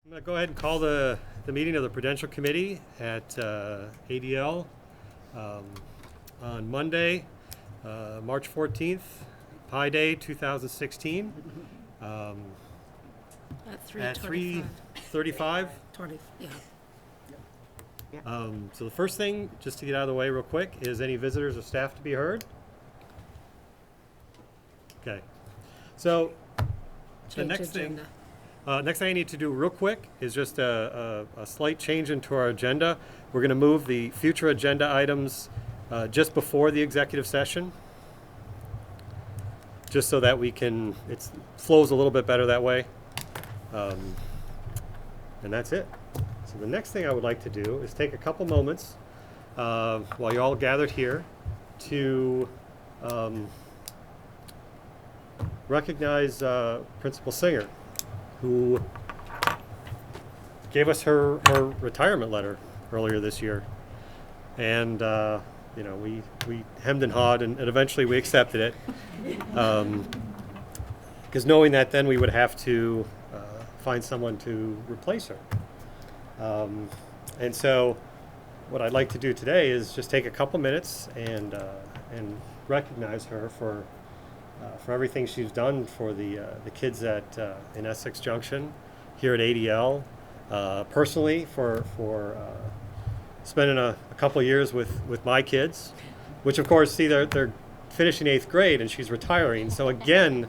I'm going to go ahead and call the meeting of the Prudential Committee at ADL on Monday, March 14th, Pi Day 2016 At at 3:25. 3:35. 20, yeah. So the first thing, just to get out of the way real quick, is any visitors or staff to be heard? Okay. So the Change next thing. agenda. Next thing I need to do real quick is just a slight change into our agenda. We're going to move the future agenda items just before the executive session, just so that we can, it flows a little bit better that way. And that's it. So the next thing I would like to do is take a couple moments while you're all gathered here to recognize Principal Singer, who gave us her retirement letter earlier this year. And, you know, we hemmed and hawed, and eventually we accepted it. Because knowing that then we would have to find someone to replace her. And so what I'd like to do today is just take a couple minutes and recognize her for everything she's done for the kids at in Essex Junction, here at ADL, personally for spending a couple years with my kids, which of course, see, they're finishing 8th grade and she's retiring. So again,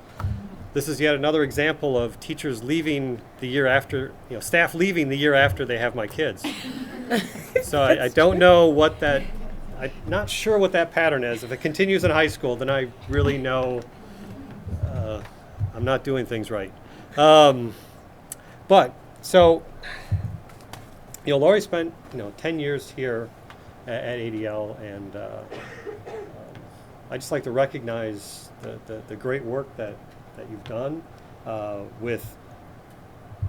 this is yet another example of teachers leaving the year after, you know, staff leaving the year after they have my kids. So I don't know what that, I'm not sure what that pattern is. If it continues in high school, then I really know I'm not doing things right. But, so, you know, Lori spent, 10 years here at ADL, and I just like to recognize the great work that you've done with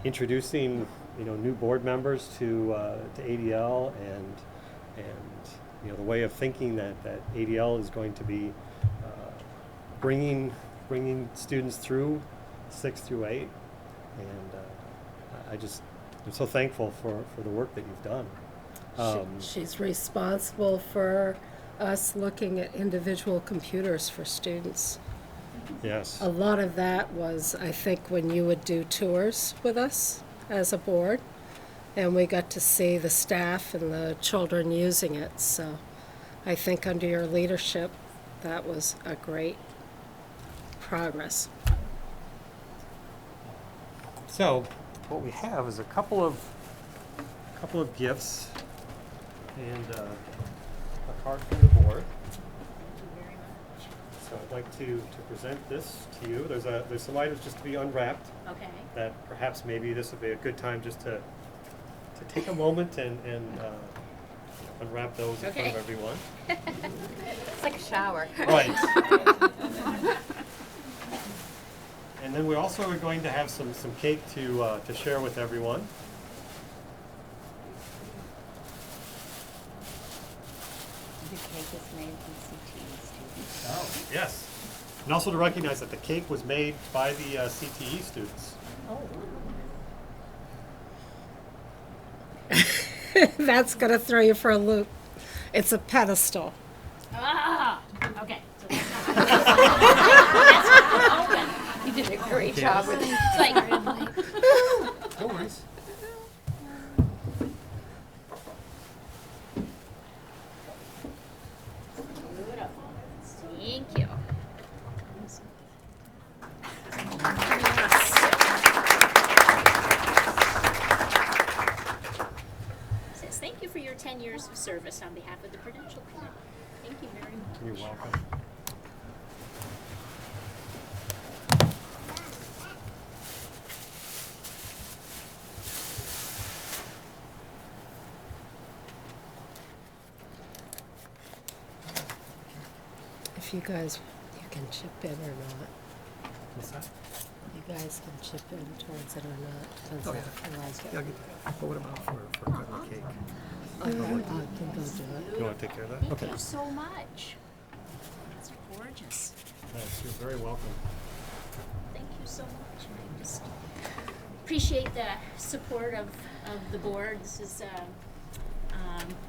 introducing, new board members to ADL, and the way of thinking that ADL is going to be bringing students through 6th through 8, and I'm so thankful for the work that you've done. She's responsible for us looking at individual computers for students. Yes. A lot of that was, I think, when you would do tours with us as a board, and we got to see the staff and the children using it. So I think under your leadership, that was a great progress. So what we have is a couple of gifts and a card from the board. So I'd like to present this to you. There's some items just to be unwrapped. Okay. That perhaps maybe this would be a good time just to take a moment and unwrap those in front of everyone. It's like a shower. Right. And then we also are going to have some cake to share with everyone. The cake is made from CTE students. Oh, yes. And also to recognize that the cake was made by the CTE students. Oh. That's going to throw you for a loop. It's a pedestal. Ah! Okay. So that's not open. You did a great job with it. It's like, No worries. beautiful. Thank you. Says thank you for your 10 years of service on behalf of the Prudential Committee. Thank you very much. You're welcome. If you guys, you can chip in or not. What's that? You guys can chip in towards it or not. Depends Oh, on yeah. if you like it. Yeah, but what about for cutting the cake? I can go do it. You want to take care of that? Thank Okay. you so much. That's gorgeous. Yes, you're very welcome. Thank you so much. I just appreciate the support of the board. This is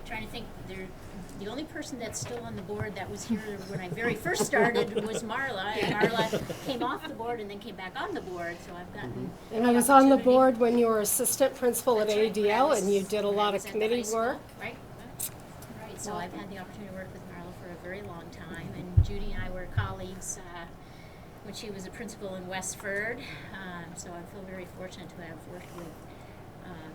trying to think. The only person that's still on the board that was here when I very first started was Marla. And Marla came off the board and then came back on the board. So I've gotten. And I was on the board when you were assistant principal at That's right, when I ADL, was- and you did a when I lot of was at the committee high school, work. Right. So I've had the opportunity to work with Marla for a very long time, and Judy and I were colleagues when she was a principal in Westford. So I feel very fortunate to have worked with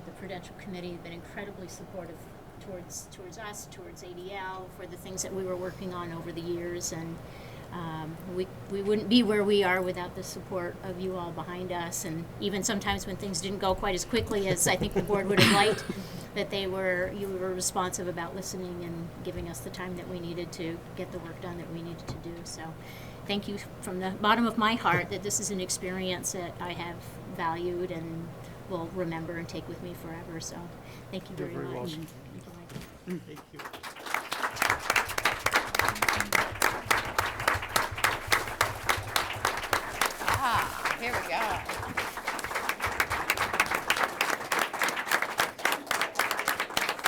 the Prudential Committee. They've been incredibly supportive towards us, towards ADL, for the things that we were working on over the years, and we wouldn't be where we are without the support of you all behind us. And even sometimes when things didn't go quite as quickly as I think the board would have liked, that you were responsive about listening and giving us the time that we needed to get the work done that we needed to do. So thank you from the bottom of my heart that this is an experience that I have valued and will remember and take with me forever. So thank you You're very very much. welcome. Thank you, Michael. Thank you. Ah, here we go.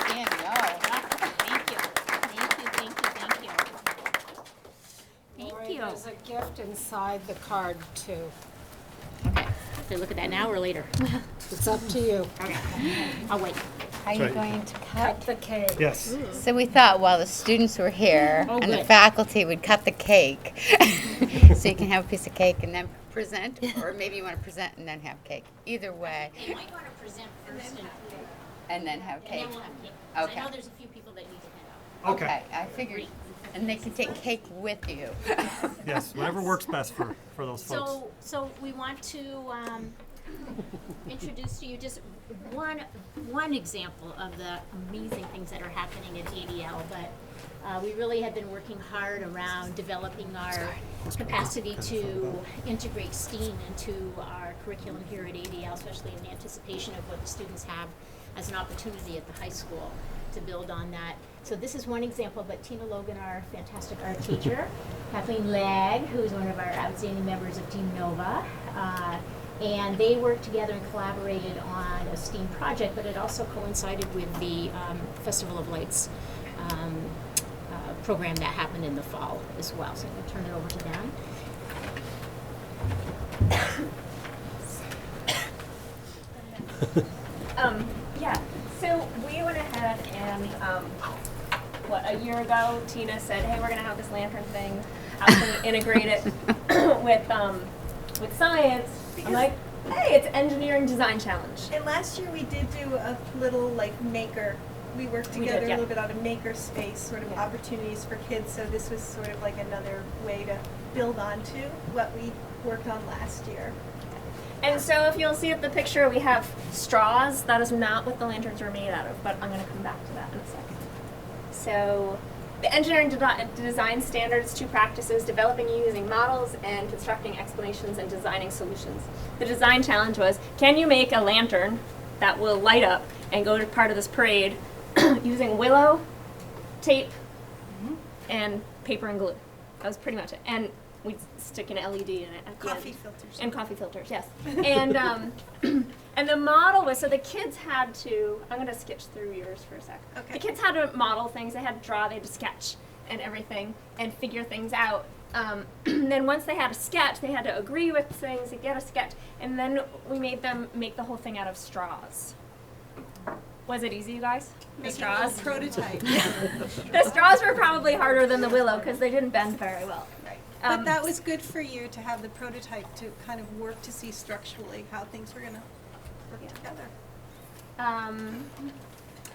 Standing up. Thank you. Lori, there's a gift inside the card, too. Okay, so look at that now or later? It's up to you. Okay, I'll wait. How are you Right. going to Cut cut? the cake. Yes. So we thought while the students were here Oh, and the good. faculty would cut the cake. So you can have a piece of cake and then present, or maybe you want to present and then have cake. Either way, You might want to present first and then have and cake. then we'll have cake. 'Cause Okay. I know there's a few people that need to head out. Okay. I figured, and they can take cake with you. Yes. Whatever works best for those folks. So we want to introduce to you just one example of the amazing things that are happening at ADL, but we really have been working hard around developing our capacity to integrate STEAM into our curriculum here at ADL, especially in anticipation of what the students have as an opportunity at the high school to build on that. So this is one example, but Tina Logan, our fantastic art teacher, Kathleen Legg, who is one of our outstanding members of Team Nova, and they worked together and collaborated on a STEAM project, but it also coincided with the Festival of Lights program that happened in the fall as well. So I'm going to turn it over to them. Yeah, so we went ahead and, a year ago, Tina said, hey, we're gonna have this lantern thing. I was gonna integrate it with science. I'm like, hey, it's engineering design challenge. And last year we did do a little maker. We worked We together did, yeah. a little bit on a maker space, sort of Yeah. opportunities for kids. So this was sort of like another way to build onto what we worked on last year. And so if you'll see at the picture, we have straws. That is not what the lanterns were made out of, but I'm gonna come back to that in a second. So the engineering design standards, 2 practices, developing and using models and constructing explanations and designing solutions. The design challenge was, can you make a lantern that will light up and go to part of this parade using willow, tape, and paper and glue. That was pretty much it. And we stick an LED in it at the Coffee end. filters. And coffee filters, yes. And and the model was, so the kids had to, I'm gonna sketch through yours for a sec. Okay. The kids had to model things, they had to draw, they had to sketch and everything and figure things out. Then once they had a sketch, they had to agree with things and get a sketch. And then we made them make the whole thing out of straws. Was it easy, you guys? The straws? Prototype. The straws were probably harder than the willow because they didn't bend very well. Right. Um, But that was good for you to have the prototype to kind of work to see structurally how things were gonna work Yeah. together.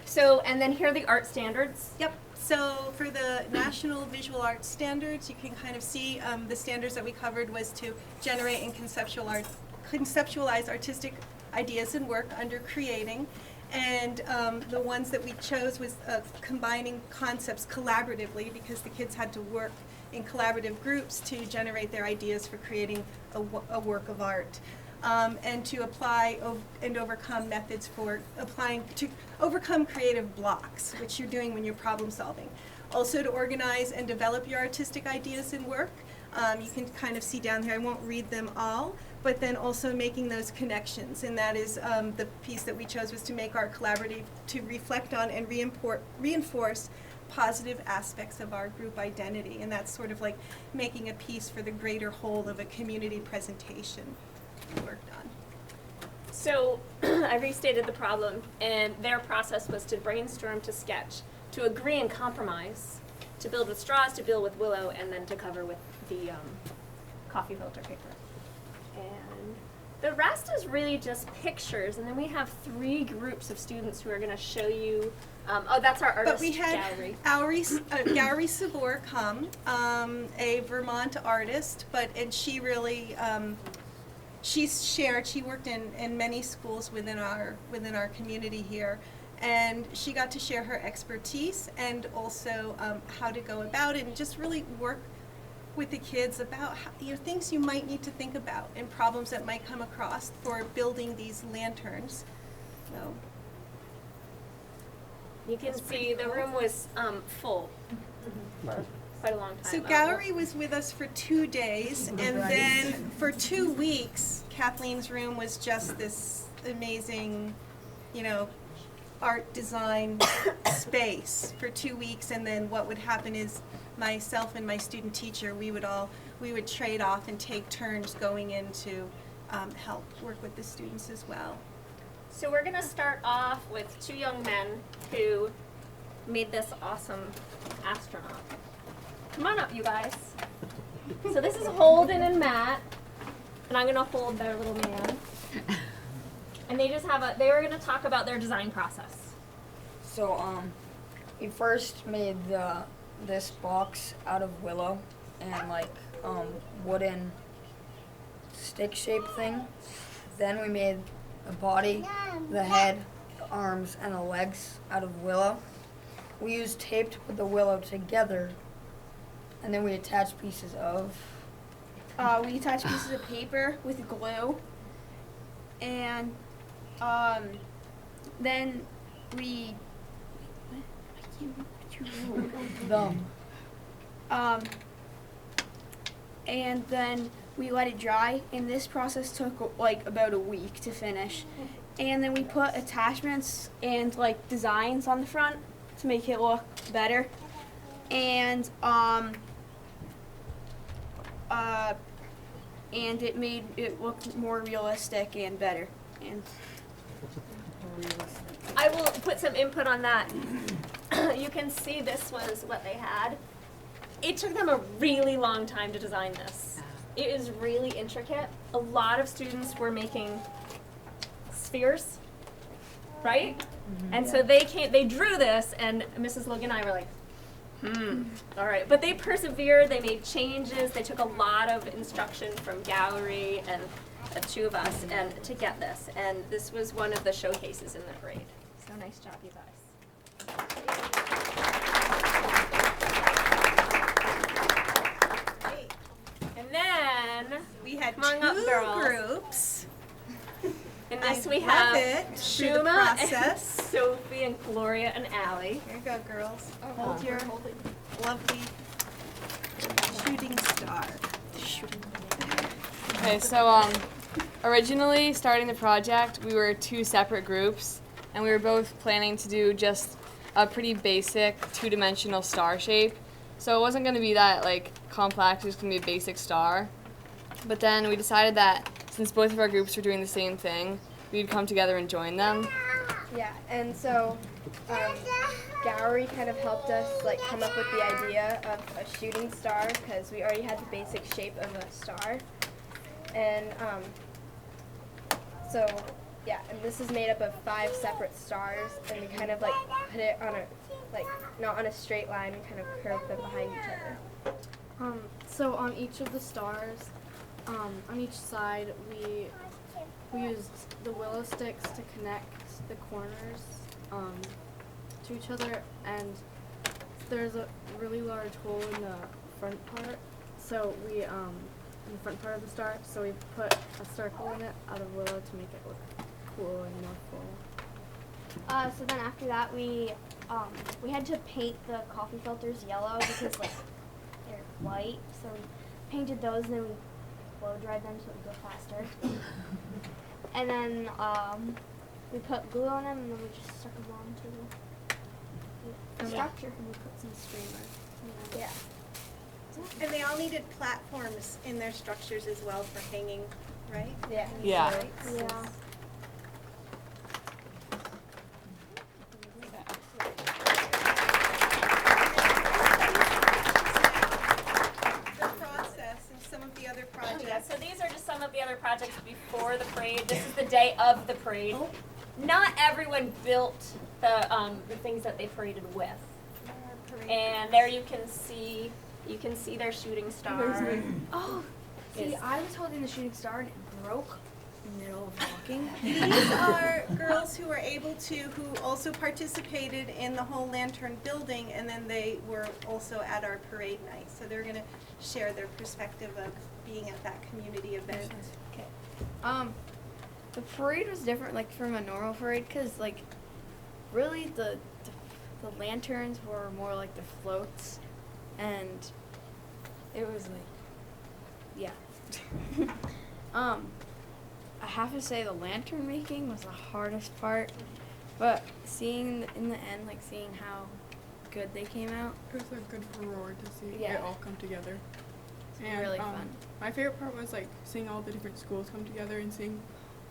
So, and then here are the art standards. Yep. So for the National Visual Arts Standards, you can kind of see the standards that we covered was to generate and conceptualize artistic ideas and work under creating. And the ones that we chose was combining concepts collaboratively because the kids had to work in collaborative groups to generate their ideas for creating a work of art. And to apply and overcome methods for to overcome creative blocks, which you're doing when you're problem solving. Also to organize and develop your artistic ideas and work. You can kind of see down here, I won't read them all, but then also making those connections. And that is the piece that we chose, was to make our collaborative, to reflect on and reinforce positive aspects of our group identity. And that's sort of like making a piece for the greater whole of a community presentation we worked on. So I restated the problem, and their process was to brainstorm, to sketch, to agree and compromise, to build with straws, to build with willow, and then to cover with the coffee filter paper. And the rest is really just pictures, and then we have 3 groups of students who are going to show you. That's our artist But we had gallery. Gowrie Sabor come, a Vermont artist, and she really, she worked in many schools within our community here, and she got to share her expertise and also how to go about it and just really work with the kids about how, things you might need to think about and problems that might come across for building these lanterns. So. You can see the room was full. Quite a long time. So Gowrie was with us for 2 days, and then for 2 weeks, Kathleen's room was just this amazing, art design space for 2 weeks. And then what would happen is myself and my student teacher, we would trade off and take turns going in to help work with the students as well. So we're going to start off with 2 young men who made this awesome astronaut. Come on up, you guys. So this is Holden and Matt, and I'm going to hold their little man. And they were going to talk about their design process. So, we first made this box out of willow and wooden stick shaped thing. Then we made the body, the head, the arms, and the legs out of willow. We used tape to put the willow together, and then we attached pieces of... we attached pieces of paper with glue, and then we... I can't remember what you wrote. And then we let it dry, and this process took about a week to finish. And then we put attachments and designs on the front to make it look better. And it made it look more realistic and better. And I will put some input on that. You can see this was what they had. It took them a really long time to design this. It is really intricate. A lot of students were making spheres, right? Mm-hmm. And so they drew this, and Mrs. Logan and I were like, all right. But they persevered, they made changes, they took a lot of instruction from Gowrie and the 2 of us and to get this. And this was one of the showcases in the grade. So nice job, you guys. And then We had Hung up 2 girls. groups. in this we love have it through the Shuma, and process. Sophie, and Gloria, and Allie. Here you go, girls. Hold your lovely shooting star. Okay, so originally starting the project, we were 2 separate groups, and we were both planning to do just a pretty basic 2-dimensional star shape. So it wasn't going to be that complex, it was going to be a basic star. But then we decided that since both of our groups were doing the same thing, we'd come together and join them. yeah, and so Gowrie kind of helped us come up with the idea of a shooting star because we already had the basic shape of a star. And so yeah, and this is made up of 5 separate stars, and we kind of put it on a not on a straight line, we kind of curved them behind each other. So on each of the stars, on each side, we used the willow sticks to connect the corners to each other, and there's a really large hole in the front part. So we in the front part of the star, so we put a circle in it out of willow to make it look cool and more full. So then after that, we had to paint the coffee filters yellow because they're white. So we painted those, and then we blow dried them so it would go faster. And then we put glue on them, and then we just stuck them onto the structure, and we put some streamer. Yeah. And they all needed platforms in their structures as well for hanging, right? Yeah. Yeah. Lights. Yeah. The process and some of the other projects. Yeah, so these are just some of the other projects before the parade. This is the day of the parade. Not everyone built the things that they paraded with. And there you can see their shooting star. Oh, see, Yes. I was holding the shooting star and it broke in the middle of walking. These are girls who were able to, who also participated in the whole lantern building, and then they were also at our parade night. So they're going to share their perspective of being at that community event. The parade was different, like from a normal parade, because like really the lanterns were more like the floats, and it was like, yeah. I have to say the lantern making was the hardest part, but seeing in the end, like seeing how good they came out. It was a good reward to see Yeah. it all come together. It's really fun. My favorite part was like seeing all the different schools come together and seeing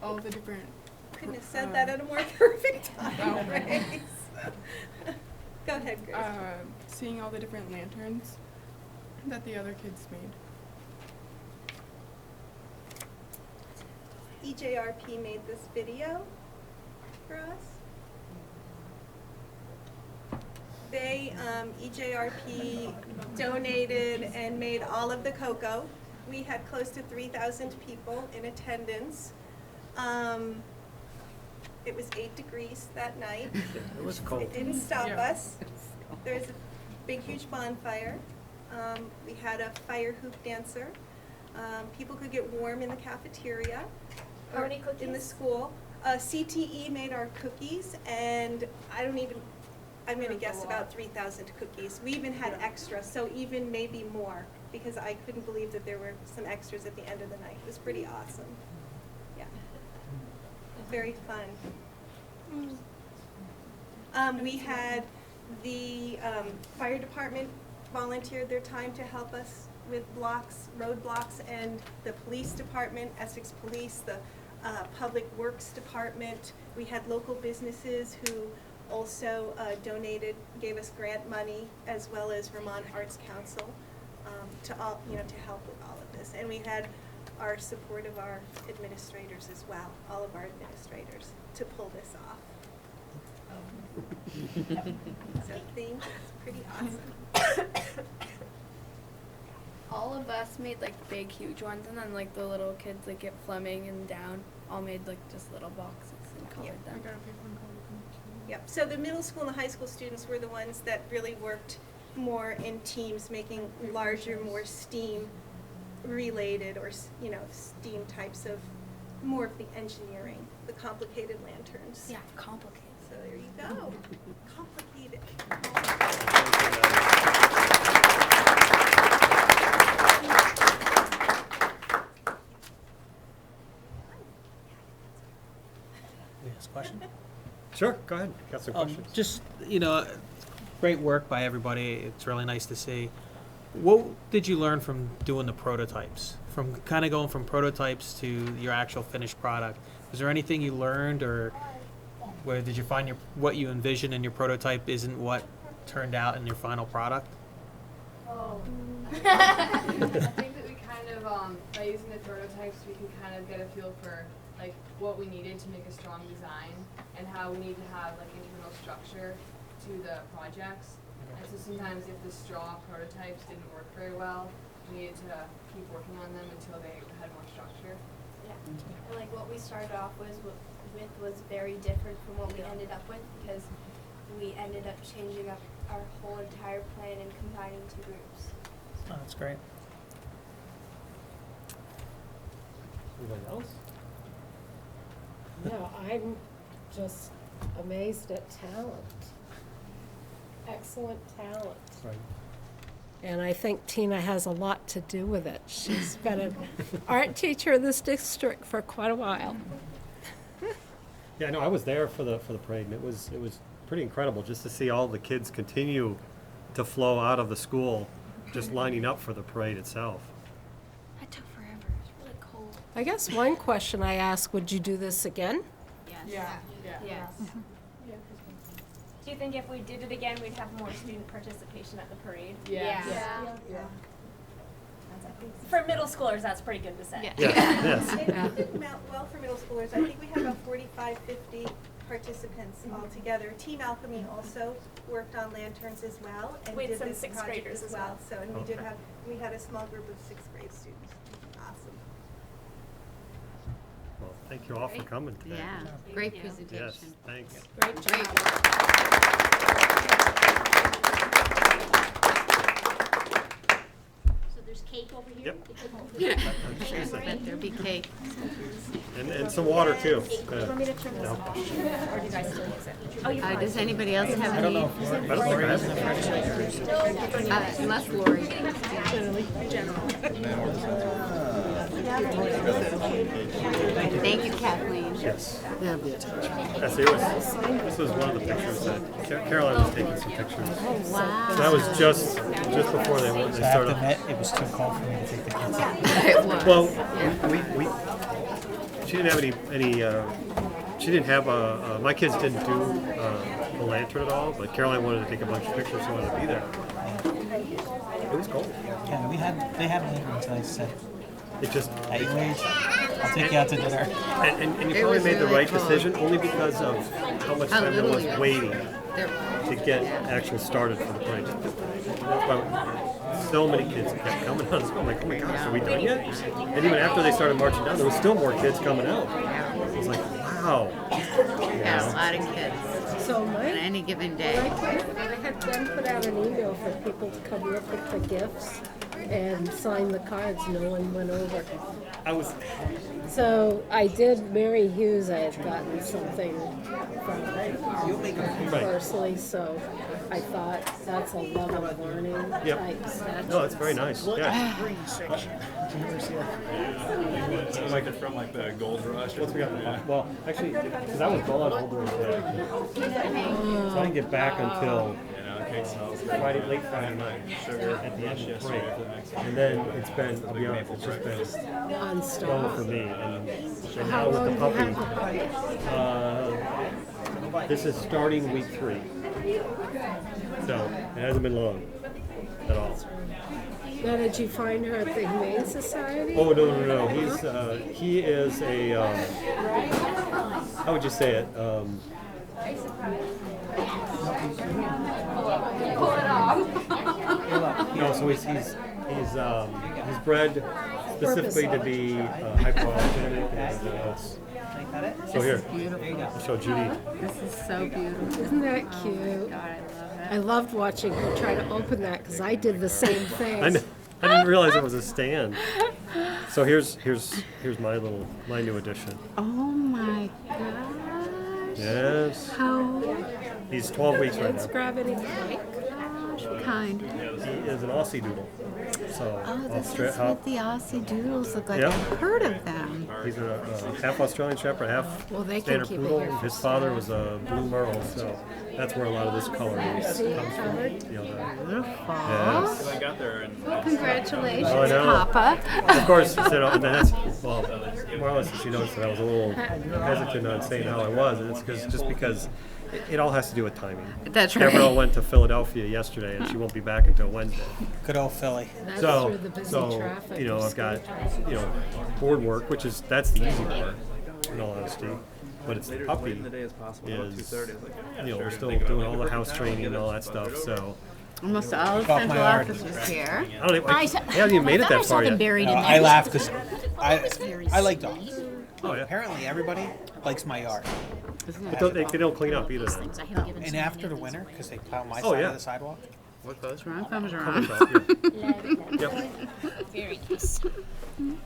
all the different. Couldn't have said that at a more perfect time, Oh. Grace. Go ahead, Grace. Seeing all the different lanterns that the other kids made. EJRP made this video for us. They, EJRP donated and made all of the cocoa. We had close to 3,000 people in attendance. It was 8 degrees that night. It was cold. It didn't stop Yeah. us. There was a big, huge bonfire. We had a fire hoop dancer. People could get warm in the cafeteria. How or many cookies? In the school. CTE made our cookies, and I'm going to guess about 3,000 cookies. We even had extra, so even maybe more, because I couldn't believe that there were some extras at the end of the night. It was pretty awesome. Yeah. Very fun. We had the fire department volunteered their time to help us with roadblocks, and the police department, Essex Police, the Public Works Department. We had local businesses who also donated, gave us grant money, as well as Vermont Arts Council to help with all of this. And we had our support of our administrators as well, all of our administrators, to pull this off. So thanks, it's pretty awesome. All of us made like big, huge ones, and then like the little kids like at Fleming and down all made like just little boxes and colored I them. got a big one called Yep, so the middle school and the high school students were the ones that really worked more in teams, making larger, more STEAM related, or STEAM types of, more of the engineering, the complicated lanterns. Yeah, complicated. So there you go, complicated. Yes, question? Sure, go ahead. Got some questions? Just, great work by everybody. It's really nice to see. What did you learn from doing the prototypes? From kind of going from prototypes to your actual finished product? Was there anything you learned, or where did you find what you envisioned in your prototype isn't what turned out in your final product? Oh. I think that we kind of, by using the prototypes, we can kind of get a feel for like what we needed to make a strong design and how we need to have like internal structure to the projects. And so sometimes if the straw prototypes didn't work very well, we needed to keep working on them until they had more structure. Yeah, and like what we started off with was very different from what we ended up with, because we ended up changing up our whole entire plan and combining two groups. Oh, that's great. Anybody else? No, I'm just amazed at talent. Excellent talent. Right. And I think Tina has a lot to do with it. She's been an art teacher in this district for quite a while. Yeah, no, I was there for the parade, and it was pretty incredible just to see all the kids continue to flow out of the school, just lining up for the parade itself. That took forever. It's really cold. I guess one question I ask, would you do this again? Yes. Yes. Do you think if we did it again, we'd have more student participation at the parade? Yeah. For middle schoolers, that's pretty good to say. Yeah. Yes. It did well for middle schoolers. I think we had about 45, 50 participants altogether. Team Alchemy also worked on lanterns as well, and We had did some this sixth project graders as as well. So, and Okay. we had a small group of 6th grade students. Awesome. Well, thank you all for coming today. Yeah, great Yes, presentation. thanks. Great Great job. work. So there's cake over here? Yep. The cake over Yeah. here. Excuse me. Bet there'll be cake. And some water too. Do you want me to turn this no. off, or do you guys still use it? Oh, you Does anybody else have any? I don't think I have any. Unless Lori. Thank you, Kathleen. Yes. Yeah, the attachment. Yes, this was one of the pictures that Caroline was taking some pictures. Wow. So that was just before they So I have to started. admit, it was too cold for me to take the kids out. It was. Well, we she didn't have any she didn't have my kids didn't do the lantern at all, but Caroline wanted to take a bunch of pictures, she wanted to be there. It was cold. Yeah, they had lanterns, and I said, It just at your age, I'll take you out to dinner. and you It probably was made the really right cool. decision only because of how much How time there little was you- waiting There- to get actual started for the parade. That's why so many kids kept coming out. I'm like, oh my gosh, are we done yet? And even after they started marching down, there was still more kids coming out. I was like, wow. Yeah, a lot of kids So on Mike, any given I day. had them put out an email for people to come look at the gifts and sign the cards. No one went over. I was So I did, Mary Hughes, I had gotten something from personally, so I thought that's a love of learning Yep. type statue. no, it's very nice. Yeah. Like it from like the gold rush. What's we got? Well, actually, because I was gone over day, so I didn't get back until You know, cake smells. Friday, late Friday night, Sugar. at the end of the Yes, break. yes. And then it's been, I'll be honest, it's just been going Non-stop. for me. And How now with long the do you have puppy, the puppy? this is starting week 3. So it hasn't been long at all. Now, did you find her at the Humane Society? Oh, no. He is a, how would you say it? No, so he's bred specifically to be hypoallergenic and so here, I'll show Judy. This is so beautiful. Isn't that cute? God, I love it. I loved watching her try to open that because I did the same thing. I didn't realize it was a stand. So here's my new addition. Oh my gosh. Yes, How he's 12 weeks right Let's now. grab any cake. kind. He is an Aussie Doodle. So Oh, this Austra- is what the Aussie Doodles look like. Yeah. I've heard of them. He's a half Australian Shepherd, half Well, they can Standard keep it Poodle. here for His father was a Blue Merle, so that's where a lot of this coloring comes See, from. covered. You know, Beautiful. yes. I got there and Congratulations, Oh, I know. Papa. Of course, you know, and that's, well, more or less she noticed that I was a little hesitant on saying how I was, and it's because it all has to do with timing. That's right. Gabrielle went to Philadelphia yesterday, and she won't be back until Wednesday. Good old Philly. That's So, through the busy traffic. you know, of I've got, school you know, board work, that's the easy part, in all honesty. But it's the later, as puppy late in the day as possible. About is, 2:30. I was like, yeah, you know, sure. we're still Think about doing it. all the Working house time, training get and it, all that slide stuff, it over. so. Almost all of Off my central yard. office was here. I don't even, I haven't even made it that far yet. I laugh because I like dogs. Oh, yeah. Apparently, everybody likes my yard. But they don't clean up either then. I haven't given And so many after of the these. winter, because they plow my Oh, side yeah. of the sidewalk. What goes around comes Comes around. out, yeah. Yep. Very nice.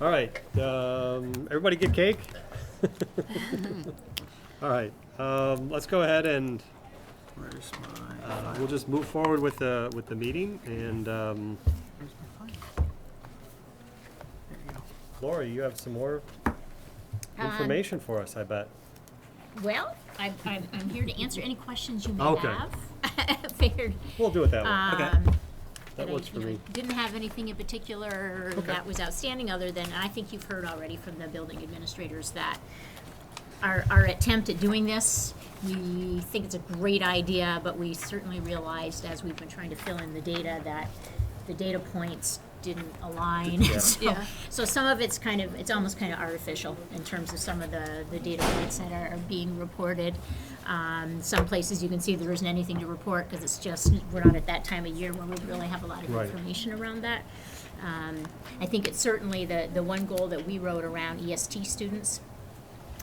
All right, everybody get cake? All right, let's go ahead and Where's my We'll just move forward with the meeting, and Where's my file? There you go. Laura, you have some more information for us, I bet. Well, I'm here to answer any questions you may Okay. have. Figured. We'll do it that way. um, That I, works for you know, me. didn't have anything in particular that was outstanding, other than I think you've heard already from the building administrators that our attempt at doing this, we think it's a great idea, but we certainly realized as we've been trying to fill in the data that the data points didn't align. Yeah. So some of it's it's almost kind of artificial in terms of some of the data points that are being reported. Some places you can see there isn't anything to report because it's just, we're not at that time of year where we really have a lot of Right. information around that. I think it's certainly the one goal that we wrote around EST students,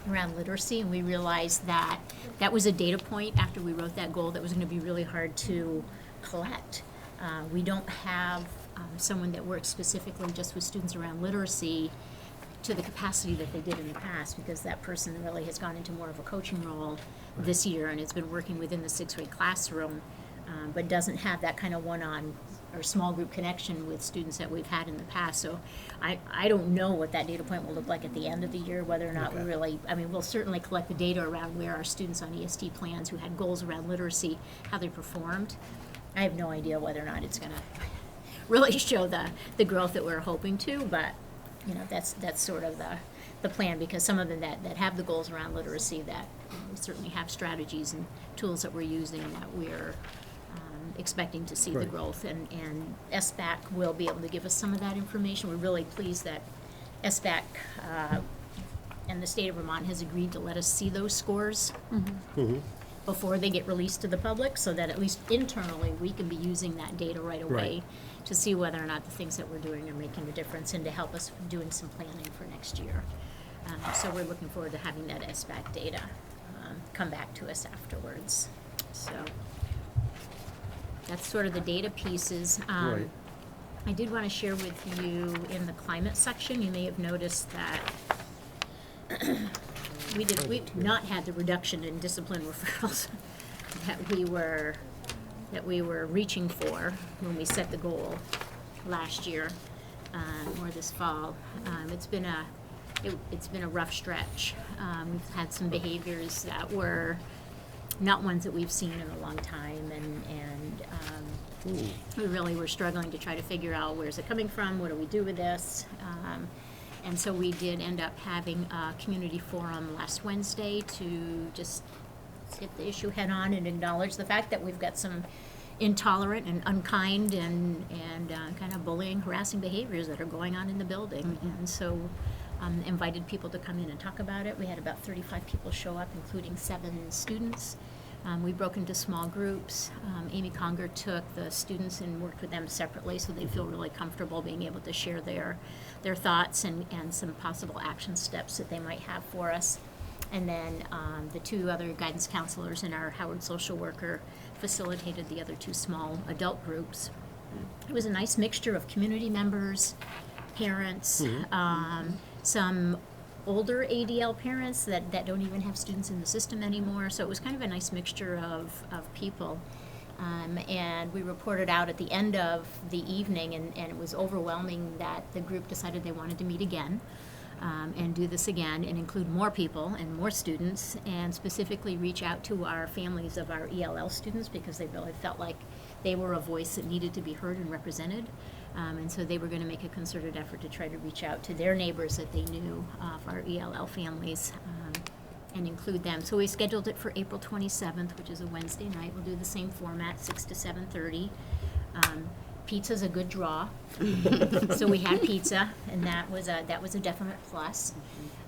around literacy, and we realized that that was a data point after we wrote that goal that was going to be really hard to collect. We don't have someone that works specifically just with students around literacy to the capacity that they did in the past, because that person really has gone into more of a coaching role this year and has been working within the sixth grade classroom, but doesn't have that kind of one-on or small group connection with students that we've had in the past. So I don't know what that data point will look like at the end of the year, whether or not we really, I mean, we'll certainly collect the data around where our students on EST plans who had goals around literacy, how they performed. I have no idea whether or not it's gonna really show the growth that we're hoping to, but you know, that's sort of the plan, because some of them that have the goals around literacy, that we certainly have strategies and tools that we're using that we're expecting to see the Right. growth, and SBAC will be able to give us some of that information. We're really pleased that SBAC and the state of Vermont has agreed to let us see those scores before they get released to the public, so that at least internally we can be using that data right away Right. to see whether or not the things that we're doing are making a difference, and to help us doing some planning for next year. So we're looking forward to having that SBAC data come back to us afterwards. So that's sort of the data pieces. Right. I did want to share with you in the climate section, you may have noticed that we've not had the reduction in discipline referrals that we were reaching for when we set the goal last year, or this fall. It's been a rough stretch. We've had some behaviors that were not ones that we've seen in a long time, and we really were struggling to try to figure out where's it coming from, what do we do with this. And so we did end up having a community forum last Wednesday to just hit the issue head on and acknowledge the fact that we've got some intolerant and unkind and kind of bullying, harassing behaviors that are going on in the building. And so invited people to come in and talk about it. We had about 35 people show up, including 7 students. We broke into small groups. Amy Conger took the students and worked with them separately, so they feel really comfortable being able to share their thoughts and some possible action steps that they might have for us. And then the 2 other guidance counselors and our Howard social worker facilitated the other 2 small adult groups. It was a nice mixture of community members, parents, some older ADL parents that don't even have students in the system anymore. So it was kind of a nice mixture of people. And we reported out at the end of the evening, and it was overwhelming that the group decided they wanted to meet again and do this again and include more people and more students, and specifically reach out to our families of our ELL students, because they really felt like they were a voice that needed to be heard and represented. And so they were going to make a concerted effort to try to reach out to their neighbors that they knew of our ELL families and include them. So we scheduled it for April 27th, which is a Wednesday night. We'll do the same format, 6 to 7:30. Pizza's a good draw, so we had pizza, and that was a definite plus.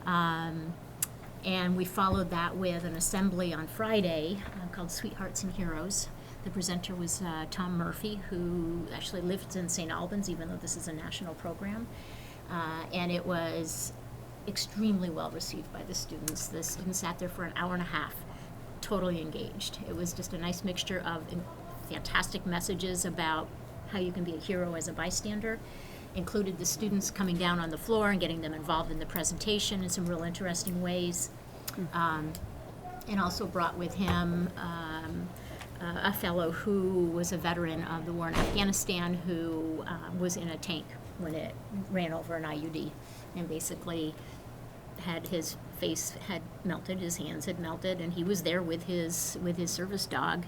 And we followed that with an assembly on Friday called Sweethearts and Heroes. The presenter was Tom Murphy, who actually lives in St. Albans, even though this is a national program. And it was extremely well received by the students. The students sat there for an hour and a half, totally engaged. It was just a nice mixture of fantastic messages about how you can be a hero as a bystander. Included the students coming down on the floor and getting them involved in the presentation in some real interesting ways. And also brought with him a fellow who was a veteran of the war in Afghanistan who was in a tank when it ran over an IUD, and basically had his face had melted, his hands had melted, and he was there with his service dog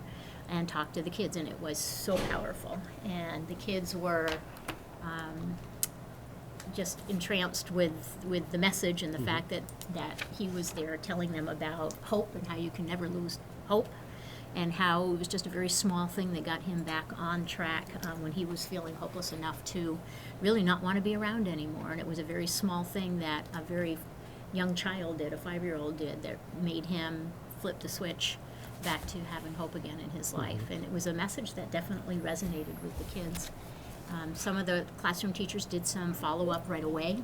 and talked to the kids, and it was so powerful. And the kids were just entranced with the message and the fact that he was there telling them about hope and how you can never lose hope, and how it was just a very small thing that got him back on track when he was feeling hopeless enough to really not want to be around anymore. And it was a very small thing that a very young child did, a 5-year-old did, that made him flip the switch back to having hope again in his life. And it was a message that definitely resonated with the kids. Some of the classroom teachers did some follow-up right away.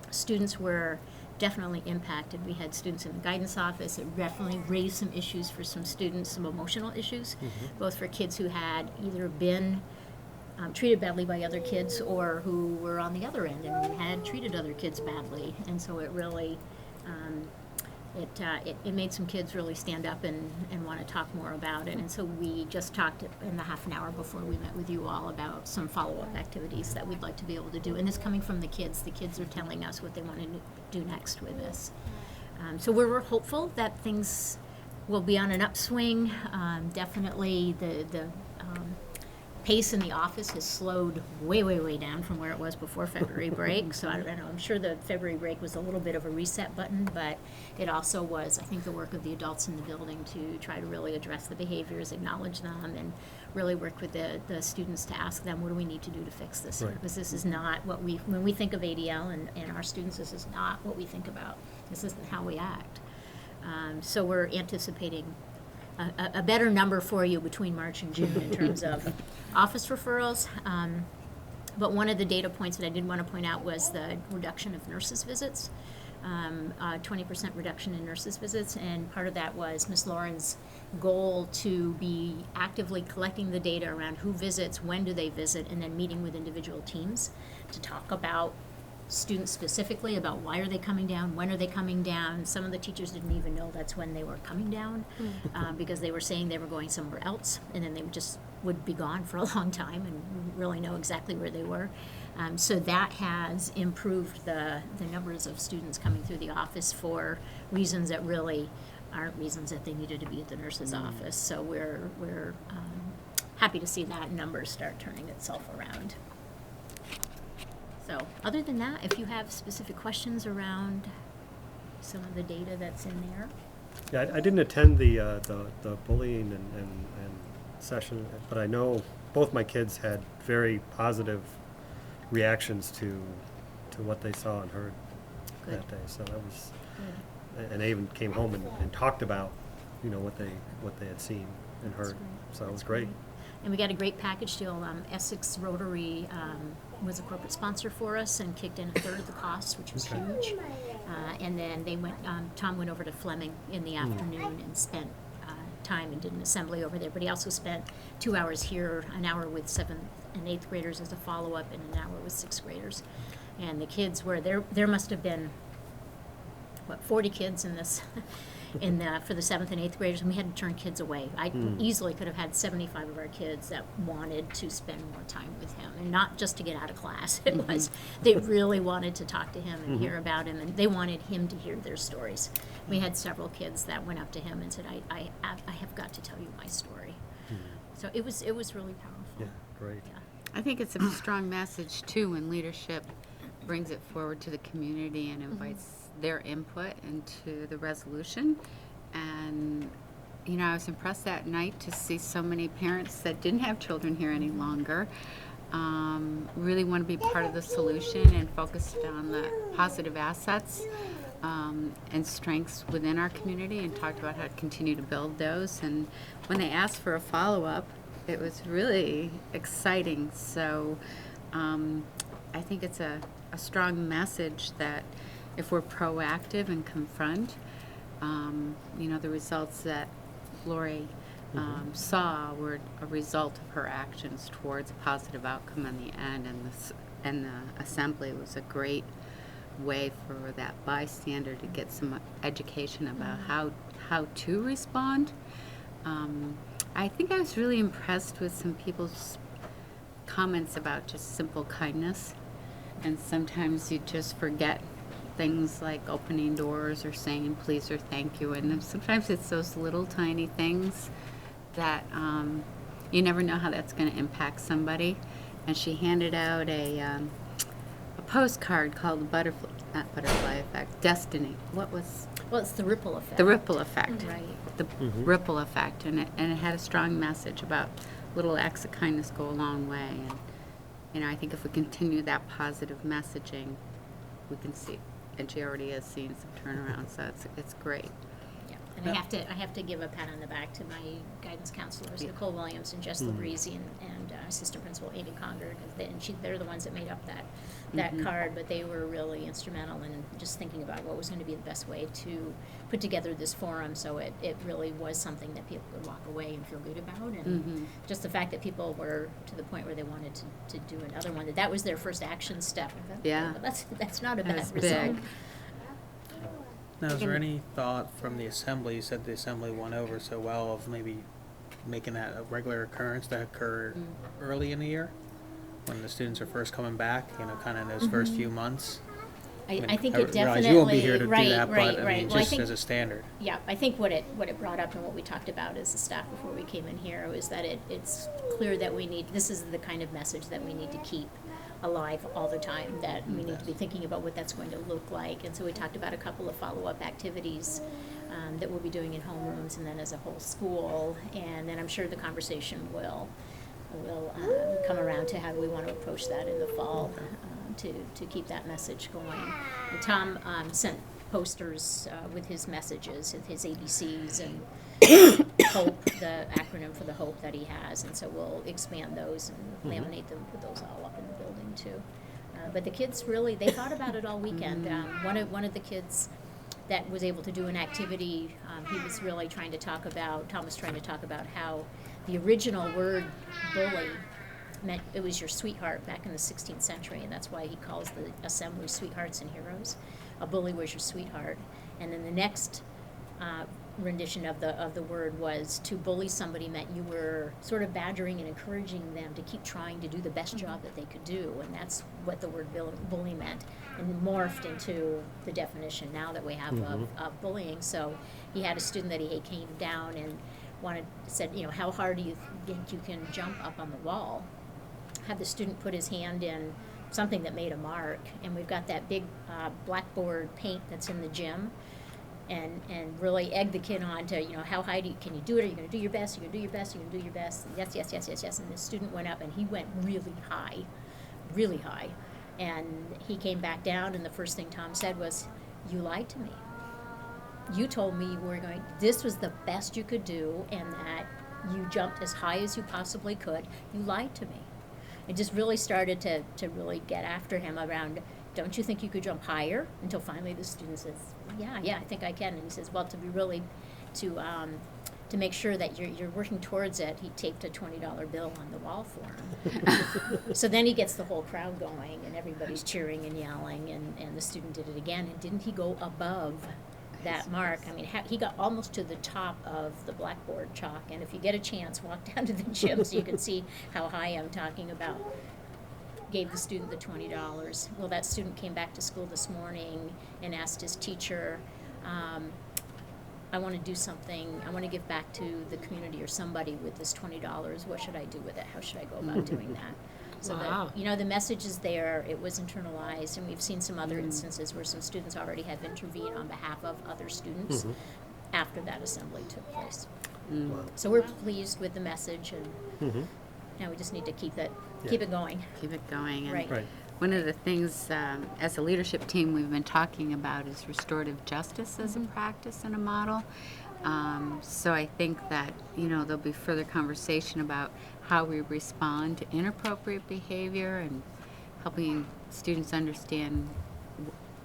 Students were definitely impacted. We had students in the guidance office. It definitely raised some issues for some students, some emotional issues, both for kids who had either been treated badly by other kids or who were on the other end and had treated other kids badly. And so it really, it made some kids really stand up and want to talk more about it. And so we just talked in the half an hour before we met with you all about some follow-up activities that we'd like to be able to do. And this coming from the kids are telling us what they want to do next with this. So we're hopeful that things will be on an upswing. Definitely the pace in the office has slowed way down from where it was before February break. So I don't know, I'm sure the February break was a little bit of a reset button, but it also was, I think, the work of the adults in the building to try to really address the behaviors, acknowledge them, and really work with the students to ask them, what do we need to do to fix this? Right. Because this is not what when we think of ADL and our students, this is not what we think about. This isn't how we act. So we're anticipating a better number for you between March and June in terms of office referrals. But one of the data points that I did want to point out was the reduction of nurses' visits, 20% reduction in nurses' visits, and part of that was Ms. Lauren's goal to be actively collecting the data around who visits, when do they visit, and then meeting with individual teams to talk about students specifically, about why are they coming down, when are they coming down. Some of the teachers didn't even know that's when they were coming down because they were saying they were going somewhere else, and then they just would be gone for a long time and wouldn't really know exactly where they were. So that has improved the numbers of students coming through the office for reasons that really aren't reasons that they needed to be at the nurse's office. So we're happy to see that number start turning itself around. So other than that, if you have specific questions around some of the data that's in there. Yeah, I didn't attend the bullying and session, but I know both my kids had very positive reactions to what they saw and heard that day. So that was, and they even came home and talked about, what they had seen and heard. So it was great. And we got a great package deal. Essex Rotary was a corporate sponsor for us and kicked in a third of the cost, which was huge. And then they went. Tom went over to Fleming in the afternoon and spent time and did an assembly over there. But he also spent 2 hours here, an hour with 7th and 8th graders as a follow-up, and an hour with 6th graders. And the kids were there. There must have been 40 kids in this. For the 7th and 8th graders, and we had to turn kids away. I easily could have had 75 of our kids that wanted to spend more time with him, and not just to get out of class. It was, they really wanted to talk to him and hear about him, and they wanted him to hear their stories. We had several kids that went up to him and said, I have got to tell you my story. So it was really powerful. Yeah, great. Yeah. I think it's a strong message, too, when leadership brings it forward to the community and invites their input into the resolution. And I was impressed that night to see so many parents that didn't have children here any longer really want to be part of the solution and focused on the positive assets and strengths within our community, and talked about how to continue to build those. And when they asked for a follow-up, it was really exciting. So I think it's a strong message that if we're proactive and confront, the results that Lori saw were a result of her actions towards a positive outcome in the end. And the assembly was a great way for that bystander to get some education about how to respond. I think I was really impressed with some people's comments about just simple kindness. And sometimes you just forget things like opening doors or saying please or thank you. And then sometimes it's those little tiny things that you never know how that's going to impact somebody. And she handed out a postcard called the not butterfly effect, destiny. What was? Well, it's the ripple effect. The ripple effect. Right. The ripple effect. And it had a strong message about little acts of kindness go a long way. And, you know, I think if we continue that positive messaging, we can see, and she already is seeing some turnaround, so it's great. Yeah, and I have to give a pat on the back to my guidance counselors, Nicole Williams and Jess Labreezy, and assistant principal Amy Conger, because they're the ones that made up that card, but they were really instrumental in just thinking about what was going to be the best way to put together this forum, so it really was something that people could walk away and feel good about, and just the fact that people were to the point where they wanted to do another one, that was their first action step. Yeah. But that's not a bad That's result. big. Now, is there any thought from the assembly, you said the assembly went over so well, of maybe making that a regular occurrence to occur early in the year? When the students are first coming back, you know, kind of in those first few months? I think I it definitely, realize you won't be here to do right, that, right, but I right. mean, Well, I just think, as a standard. yeah, I think what it brought up and what we talked about as a staff before we came in here was that it's clear that this is the kind of message that we need to keep alive all the time, that we need to be thinking about what that's going to look like. And so we talked about a couple of follow-up activities that we'll be doing in homerooms and then as a whole school. And then I'm sure the conversation will come around to how we want to approach that in the fall to keep that message going. And Tom sent posters with his messages, with his ABCs and HOPE, the acronym for the HOPE that he has, and so we'll expand those and laminate them, put those all up in the building too. But the kids really, they thought about it all weekend. One of the kids that was able to do an activity, he was really trying to talk about, Tom was trying to talk about how the original word bully meant it was your sweetheart back in the 16th century, and that's why he calls the assembly Sweethearts and Heroes. A bully was your sweetheart. And then the next rendition of the word was to bully somebody meant you were sort of badgering and encouraging them to keep trying to do the best job that they could do, and that's what the word bully meant, and morphed into the definition now that we have of bullying. So he had a student that he came down and said, you know, how hard do you think you can jump up on the wall? Had the student put his hand in something that made a mark, and we've got that big blackboard paint that's in the gym, and really egg the kid on to, you know, how high can you do it? Are you going to do your best? You're going to do your best? You're going to do your best? And yes. And the student went up, and he went really high. And he came back down, and the first thing Tom said was, "You lied to me. You told me this was the best you could do, and that you jumped as high as you possibly could. You lied to me." It just really started to really get after him around, don't you think you could jump higher? Until finally the student says, yeah, I think I can. And he says, well, to make sure that you're working towards it, he taped a $20 bill on the wall for him. So then he gets the whole crowd going, and everybody's cheering and yelling, and the student did it again. And didn't he go above that mark? I mean, he got almost to the top of the blackboard chalk, and if you get a chance, walk down to the gym so you can see how high I'm talking about. Gave the student the $20. Well, that student came back to school this morning and asked his teacher, I want to do something, I want to give back to the community or somebody with this $20. What should I do with it? How should I go about doing that? So Wow. the message is there, it was internalized, and we've seen some other instances where some students already have intervened on behalf of other students after that assembly took place. So we're pleased with the message, and now we just need to keep it going. Keep it going. And Right. one of the things as a leadership team we've been talking about is restorative justice as a practice and a model. So I think that, there'll be further conversation about how we respond to inappropriate behavior and helping students understand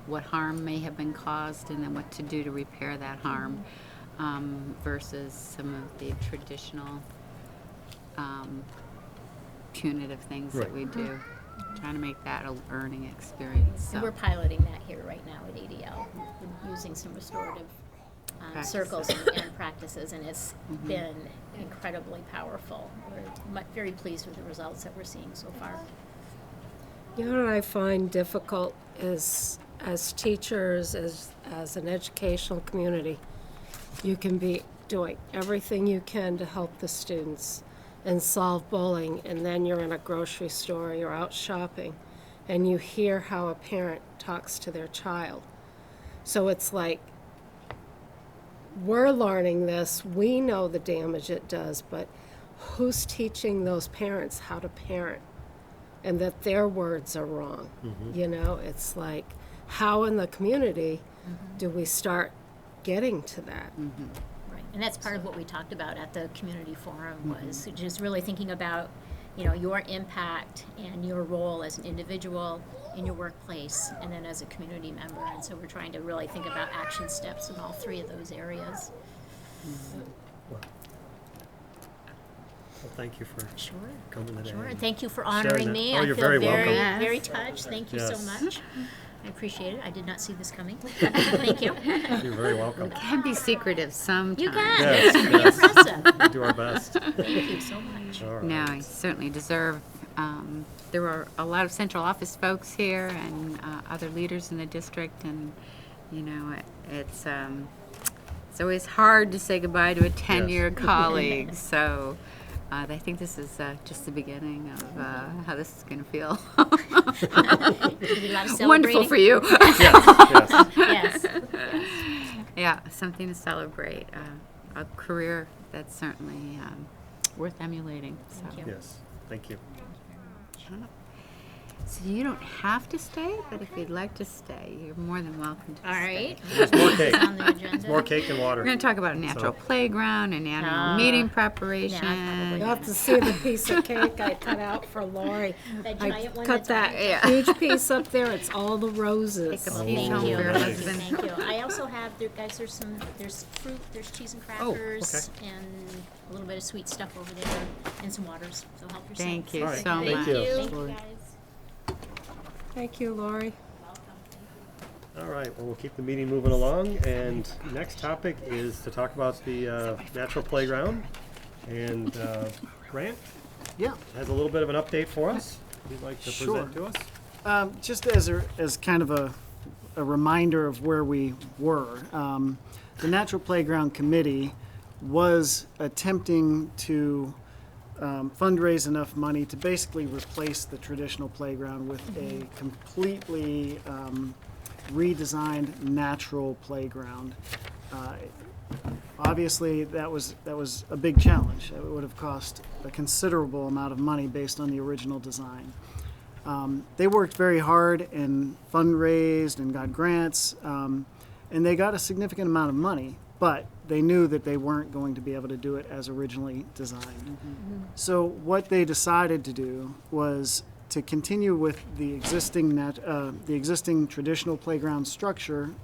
what harm may have been caused and then what to do to repair that harm versus some of the traditional punitive things that we do. Trying to make that a learning experience. And So. we're piloting that here right now at ADL, using some restorative circles and practices, and it's been incredibly powerful. We're very pleased with the results that we're seeing so far. You know what I find difficult is, as teachers, as an educational community, you can be doing everything you can to help the students and solve bullying, and then you're in a grocery store, you're out shopping, and you hear how a parent talks to their child. So it's like, we're learning this, we know the damage it does, but who's teaching those parents how to parent? And that their words are wrong. You know, it's like, how in the community do we start getting to that? Right, and that's part of what we talked about at the community forum, was just really thinking about, you know, your impact and your role as an individual in your workplace, and then as a community member. And so we're trying to really think about action steps in all three of those areas. Well, thank you for coming today. Sure, and and thank you for sharing honoring that. me. Oh, I you're feel very very, welcome. very touched. Thank you so Yes. much. I appreciate it. I did not see this coming. Thank you. You're very welcome. It can be secretive sometimes. You can. Yes, It's pretty yes. impressive. We do our best. Thank you so much. All right. No, I certainly deserve. There were a lot of central office folks here and other leaders in the district, and you know, it's always hard to say goodbye to a tenured colleague. So I think this is just the beginning of how this is going to feel. You did a lot of Wonderful celebrating. for you. Yes, Yes. Yeah, something to celebrate. A career that's certainly worth emulating. So. Thank you. Yes, thank you. So you don't have to stay, but if you'd like to stay, you're more than welcome to All stay. right. There's more cake. It's on the agenda. There's more cake and water. We're going to talk about a natural playground and annual meeting preparation. probably You have to see the piece of cake I cut out for Lori. That I giant one cut that's that on it. huge piece up there, it's all the roses. Take a Well, piece thank home you. for your Nice. husband. Thank you. I also have, guys, there's fruit, there's cheese and crackers, and a little bit of sweet stuff over there, and some waters, so help yourself. Thank you All right. so Thank much. you. Thank you, Lori. guys. Thank you, Lori. All right, well, we'll keep the meeting moving along, and next topic is to talk about the natural playground. And Grant Yeah, has a little bit of an update for us. He'd like to Sure. present to us. just as kind of a reminder of where we were, the Natural Playground Committee was attempting to fundraise enough money to basically replace the traditional playground with a completely redesigned natural playground. Obviously, that was a big challenge. It would have cost a considerable amount of money based on the original design. They worked very hard and fundraised and got grants, and they got a significant amount of money, but they knew that they weren't going to be able to do it as originally designed. So what they decided to do was to continue with the existing traditional playground structure,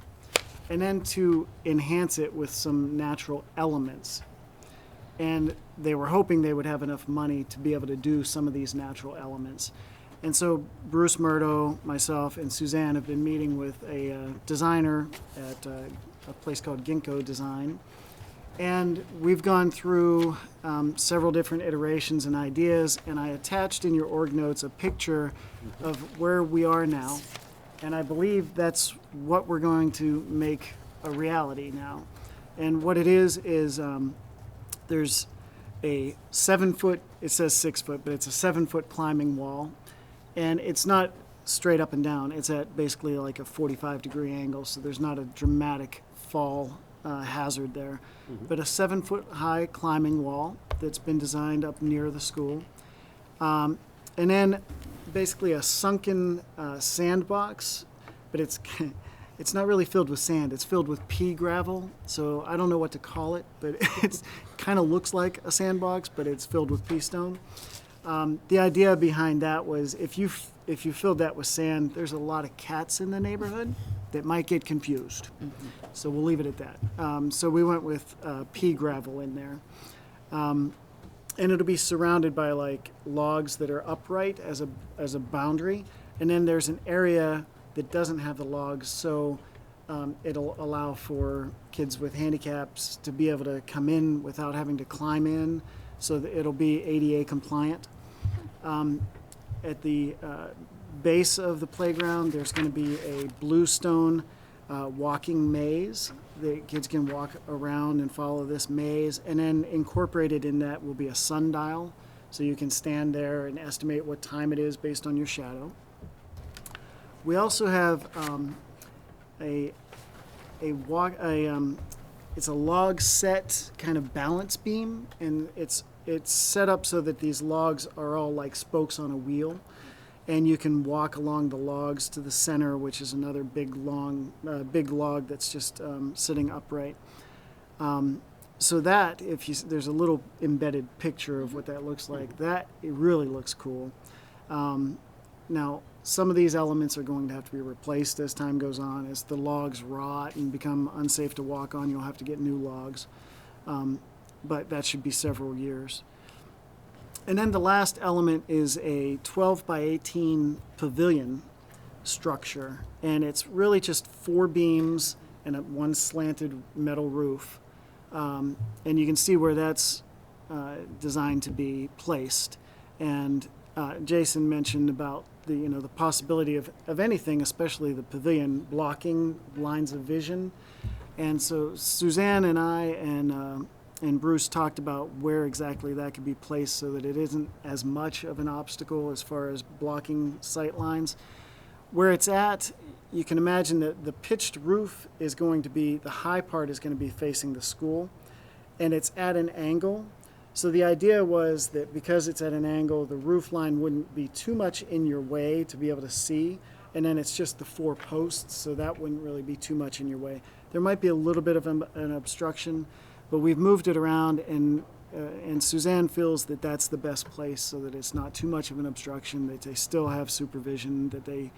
and then to enhance it with some natural elements. And they were hoping they would have enough money to be able to do some of these natural elements. And so Bruce Murdo, myself, and Suzanne have been meeting with a designer at a place called Ginkgo Design. And we've gone through several different iterations and ideas, and I attached in your org notes a picture of where we are now. And I believe that's what we're going to make a reality now. And what it is there's a 7-foot, it says 6 foot, but it's a 7-foot climbing wall. And it's not straight up and down. It's at basically like a 45-degree angle, so there's not a dramatic fall hazard there. But a 7-foot high climbing wall that's been designed up near the school. And then basically a sunken sandbox, but it's not really filled with sand. It's filled with pea gravel, so I don't know what to call it, but it kind of looks like a sandbox, but it's filled with pea stone. The idea behind that was if you filled that with sand, there's a lot of cats in the neighborhood that might get confused. So we'll leave it at that. So we went with pea gravel in there. And it'll be surrounded by like logs that are upright as a boundary. And then there's an area that doesn't have the logs. So it'll allow for kids with handicaps to be able to come in without having to climb in, so that it'll be ADA compliant. At the base of the playground, there's going to be a bluestone walking maze. The kids can walk around and follow this maze, and then incorporated in that will be a sundial, so you can stand there and estimate what time it is based on your shadow. We also have it's a log set kind of balance beam, and it's set up so that these logs are all like spokes on a wheel, and you can walk along the logs to the center, which is another big log that's just sitting upright. So that, there's a little embedded picture of what that looks like. It really looks cool. Now, some of these elements are going to have to be replaced as time goes on. As the logs rot and become unsafe to walk on, you'll have to get new logs. But that should be several years. And then the last element is a 12 by 18 pavilion structure. And it's really just 4 beams and one slanted metal roof. And you can see where that's designed to be placed. And Jason mentioned about the possibility of anything, especially the pavilion, blocking lines of vision. And so Suzanne and I and Bruce talked about where exactly that could be placed so that it isn't as much of an obstacle as far as blocking sight lines. Where it's at, you can imagine that the pitched roof is going to be, the high part is going to be facing the school, and it's at an angle. So the idea was that because it's at an angle, the roof line wouldn't be too much in your way to be able to see, and then it's just the 4 posts, so that wouldn't really be too much in your way. There might be a little bit of an obstruction, but we've moved it around, and Suzanne feels that that's the best place so that it's not too much of an obstruction, that they still have supervision, that they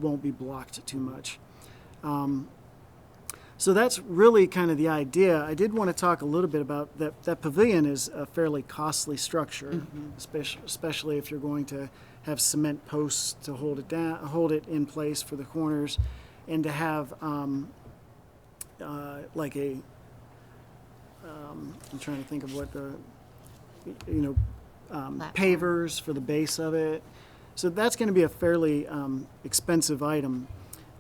won't be blocked too much. So that's really kind of the idea. I did want to talk a little bit about that pavilion is a fairly costly structure, especially if you're going to have cement posts to hold it in place for the corners, and to have like a I'm trying to think of what pavers for the base of it. So that's going to be a fairly expensive item.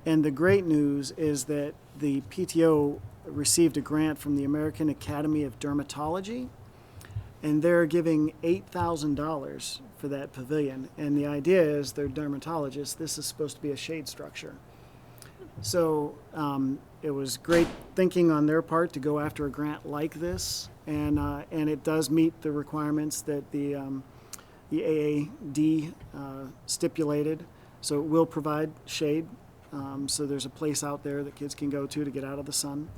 And the great news is that the PTO received a grant from the American Academy of Dermatology, and they're giving $8,000 for that pavilion. And the idea is they're dermatologists. This is supposed to be a shade structure. So it was great thinking on their part to go after a grant like this, and it does meet the requirements that the AAD stipulated. So it will provide shade. So there's a place out there that kids can go to get out of the sun.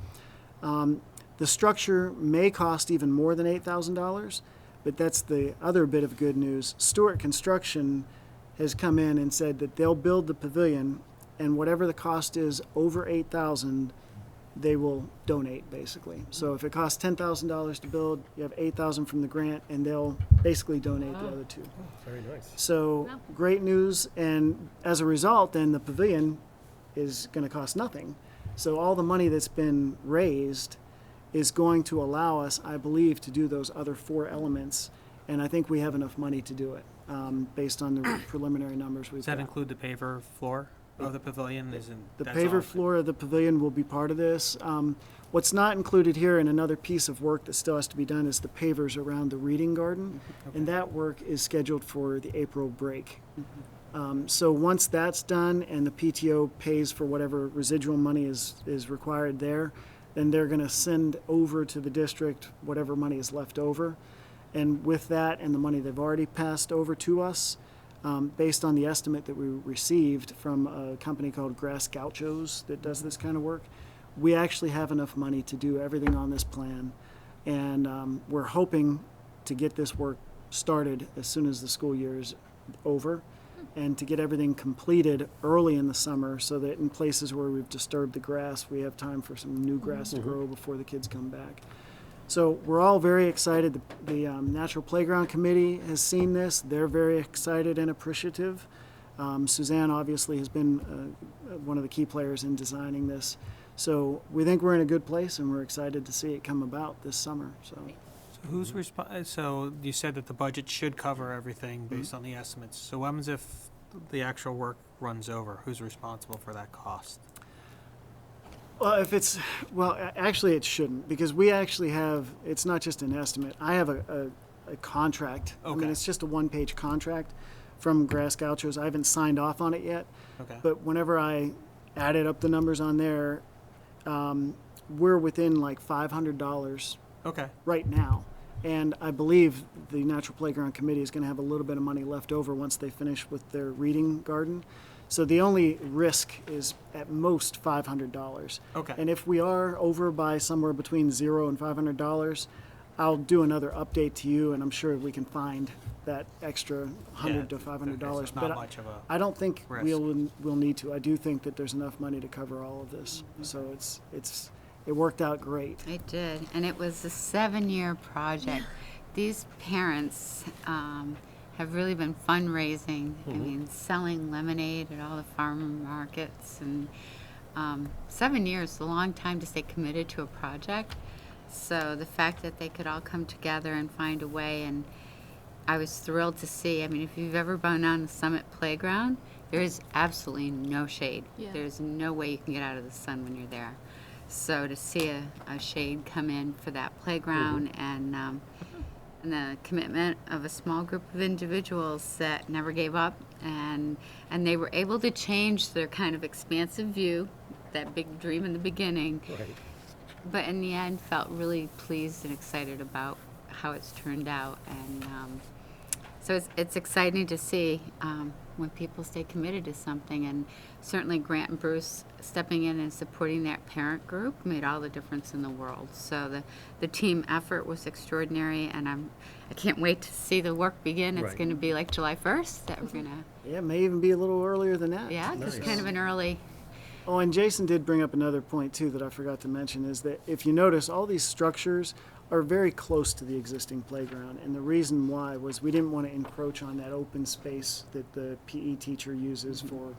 The structure may cost even more than $8,000, but that's the other bit of good news. Stewart Construction has come in and said that they'll build the pavilion, and whatever the cost is over $8,000, they will donate, basically. So if it costs $10,000 to build, you have $8,000 from the grant, and they'll basically donate the other $2. Very nice. So great news, and as a result, then the pavilion is going to cost nothing. So all the money that's been raised is going to allow us, I believe, to do those other 4 elements, and I think we have enough money to do it based on the preliminary numbers we've got. Does that include the paver floor of the pavilion? The paver floor of the pavilion will be part of this. What's not included here, and another piece of work that still has to be done, is the pavers around the reading garden, and that work is scheduled for the April break. So once that's done and the PTO pays for whatever residual money is required there, then they're going to send over to the district whatever money is left over. And with that and the money they've already passed over to us, based on the estimate that we received from a company called Grass Gauchos that does this kind of work, we actually have enough money to do everything on this plan. And we're hoping to get this work started as soon as the school year is over, and to get everything completed early in the summer so that in places where we've disturbed the grass, we have time for some new grass to grow before the kids come back. So we're all very excited. The Natural Playground Committee has seen this. They're very excited and appreciative. Suzanne obviously has been one of the key players in designing this. So we think we're in a good place, and we're excited to see it come about this summer. So Who's so you said that the budget should cover everything based on the estimates. So what happens if the actual work runs over? Who's responsible for that cost? Well, actually it shouldn't, because we actually have, it's not just an estimate. I have a contract. I mean, it's just a one-page contract from Grass Gauchos. I haven't signed off on it yet. Okay. But whenever I added up the numbers on there, we're within like $500 right now. And I believe the Natural Playground Committee is going to have a little bit of money left over once they finish with their reading garden. So the only risk is at most $500. Okay. And if we are over by somewhere between $0 and $500, I'll do another update to you, and I'm sure we can find that extra $100 to $500. It's not much of a I don't think risk. we'll need to. I do think that there's enough money to cover all of this. So it worked out great. It did, and it was a 7-year project. These parents have really been fundraising. I mean, selling lemonade at all the farmer markets, and 7 years is a long time to stay committed to a project. So the fact that they could all come together and find a way, and I was thrilled to see. I mean, if you've ever been on the Summit Playground, there is absolutely no shade. Yeah. There's no way you can get out of the sun when you're there. So to see a shade come in for that playground, and the commitment of a small group of individuals that never gave up, and they were able to change their kind of expansive view, that big dream in the beginning, but in the end felt really pleased and excited about how it's turned out. And so it's exciting to see when people stay committed to something, and certainly Grant and Bruce stepping in and supporting that parent group made all the difference in the world. So the team effort was extraordinary, and I can't wait to see the work begin. It's going to be like July 1st that we're going to... Yeah, it may even be a little earlier than that. Yeah, it's kind of an early... Oh, and Jason did bring up another point, too, that I forgot to mention, is that if you notice, all these structures are very close to the existing playground. And the reason why was we didn't want to encroach on that open space that the PE teacher uses for,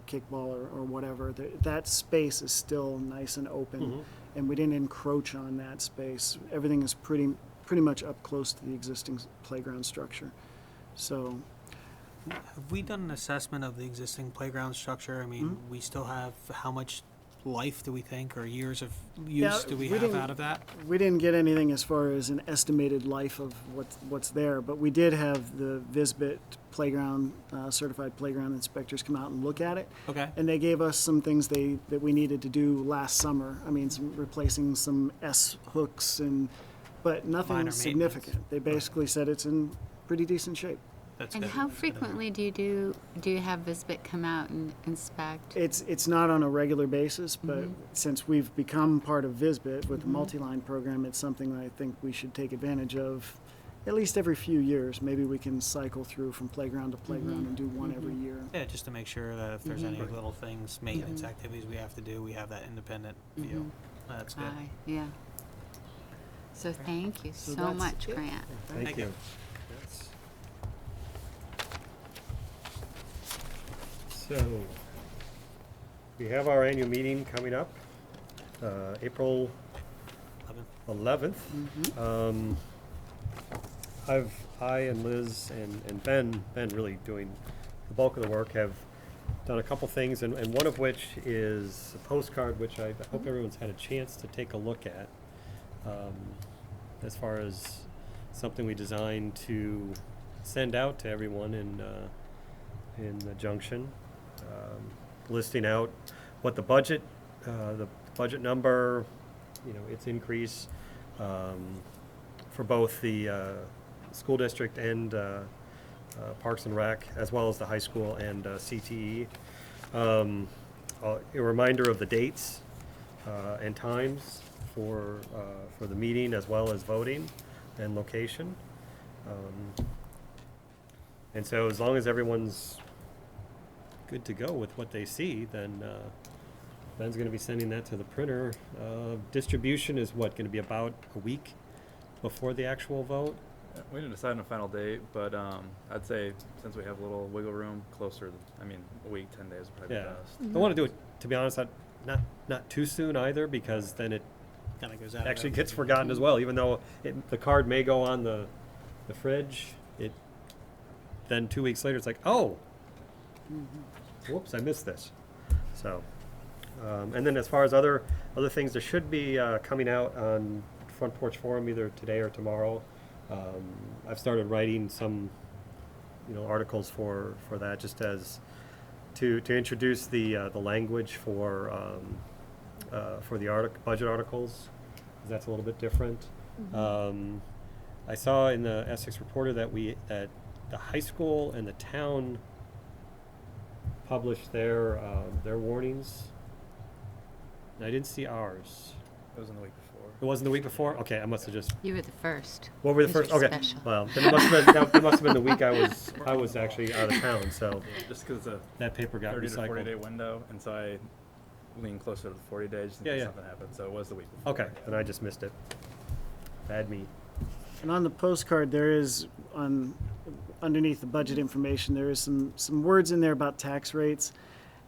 kickball or whatever. That space is still nice and open, and we didn't encroach on that space. Everything is pretty much up close to the existing playground structure. So... Have we done an assessment of the existing playground structure? I mean, we still have, how much life do we think, or years of use do we have out of that? We didn't get anything as far as an estimated life of what's there, but we did have the VSBIT playground, certified playground inspectors come out and look at it. Okay. And they gave us some things that we needed to do last summer. I mean, replacing some S hooks, but nothing Minor significant. They basically said it's in pretty decent shape. That's And good. how frequently do you have VSBIT come out and inspect? It's not on a regular basis, but since we've become part of VSBIT with the multi-line program, it's something that I think we should take advantage of at least every few years. Maybe we can cycle through from playground to playground and do one every year. Yeah, just to make sure that if there's any little things, maintenance activities we have to do, we have that independent view. That's good. Yeah. So thank you so that's much, it. Grant. Thank you. So, we have our annual meeting coming up, April 11th. I and Liz and Ben really doing the bulk of the work, have done a couple things, and one of which is a postcard, which I hope everyone's had a chance to take a look at, as far as something we designed to send out to everyone in the Junction. Listing out what the budget number, its increase for both the school district and Parks and Rec, as well as the high school and CTE. A reminder of the dates and times for the meeting, as well as voting and location. And so as long as everyone's good to go with what they see, then Ben's going to be sending that to the printer. Distribution is going to be about a week before the actual vote. We didn't decide on a final date, but I'd say since we have a little wiggle room, closer. I mean, a week, 10 days would probably be Yeah. best. I want to do it, to be honest, not too soon either, because then it Kind of goes out. of actually everybody's gets forgotten as well. Even though the card may go on the fridge, then 2 weeks later it's like, oh, whoops, I missed this. So, and then as far as other things, there should be coming out on Front Porch Forum either today or tomorrow. I've started writing some, articles for that, just as to introduce the language for the budget articles, 'cause that's a little bit different. I saw in the Essex Reporter that the high school and the town published their warnings. And I didn't see ours. It was in the week before. It wasn't the week before? Okay, I must have just. You were the first. What were the These first? are Okay. special. Well, then it must have been that must have been the week I was actually out of town. So Just because the that paper got 30 to 40 recycled. day window, and so I leaned closer to the 40 days just in Yeah, case yeah. something happened. So it was the week before. Okay, then I just missed it. Bad me. And on the postcard, there is underneath the budget information, there is some words in there about tax rates.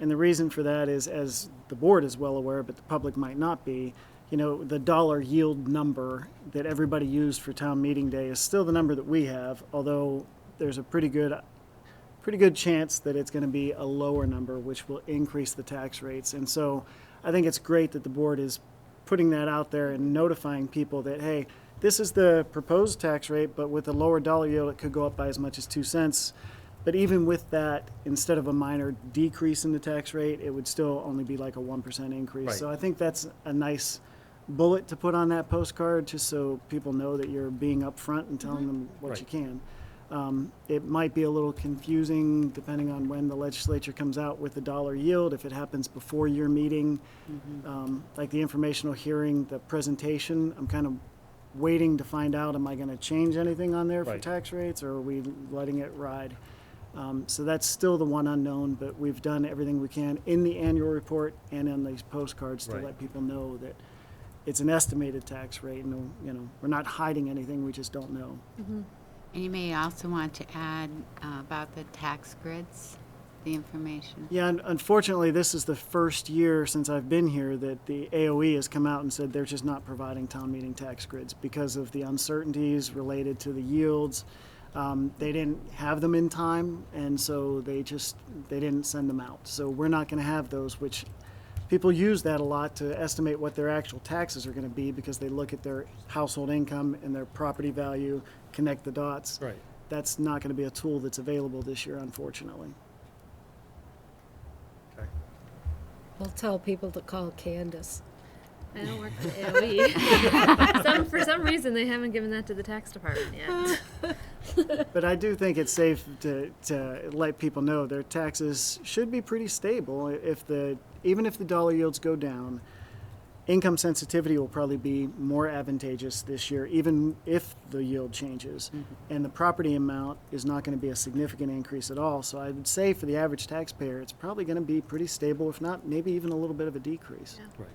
And the reason for that is, as the board is well aware, but the public might not be, the dollar yield number that everybody used for town meeting day is still the number that we have, although there's a pretty good chance that it's going to be a lower number, which will increase the tax rates. And so I think it's great that the board is putting that out there and notifying people that, hey, this is the proposed tax rate, but with a lower dollar yield, it could go up by as much as 2 cents. But even with that, instead of a minor decrease in the tax rate, it would still only be like a 1% increase. Right. So I think that's a nice bullet to put on that postcard, just so people know that you're being upfront and telling them what Right. you can. It might be a little confusing depending on when the legislature comes out with the dollar yield, if it happens before your meeting. Like the informational hearing, the presentation, I'm kind of waiting to find out, am I going to change anything on there for Right. tax rates, or are we letting it ride? So that's still the one unknown, but we've done everything we can in the annual report and on these postcards to Right. let people know that it's an estimated tax rate, and we're not hiding anything, we just don't know. And you may also want to add about the tax grids, the information. Yeah, unfortunately, this is the first year since I've been here that the AOE has come out and said they're just not providing town meeting tax grids because of the uncertainties related to the yields. They didn't have them in time, and so they didn't send them out. So we're not going to have those, which people use that a lot to estimate what their actual taxes are going to be because they look at their household income and their property value, connect the dots. Right. That's not going to be a tool that's available this year, unfortunately. Okay. We'll tell people to call Candace. I don't work for AOE. For some reason, they haven't given that to the tax department yet. But I do think it's safe to let people know their taxes should be pretty stable. Even if the dollar yields go down, income sensitivity will probably be more advantageous this year, even if the yield changes. And the property amount is not going to be a significant increase at all. So I would say for the average taxpayer, it's probably going to be pretty stable, if not maybe even a little bit of a decrease. Right.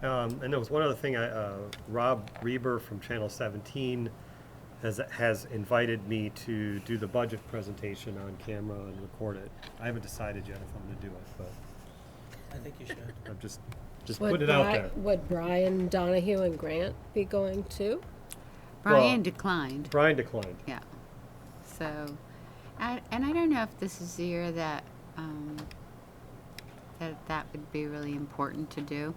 And there was one other thing. Rob Reber from Channel 17 has invited me to do the budget presentation on camera and record it. I haven't decided yet if I'm going to do it, but I think you should. I'm just put it out there. Would Brian Donahue and Grant be going too? Brian declined. Brian declined. Yeah. So, and I don't know if this is the year that that would be really important to do.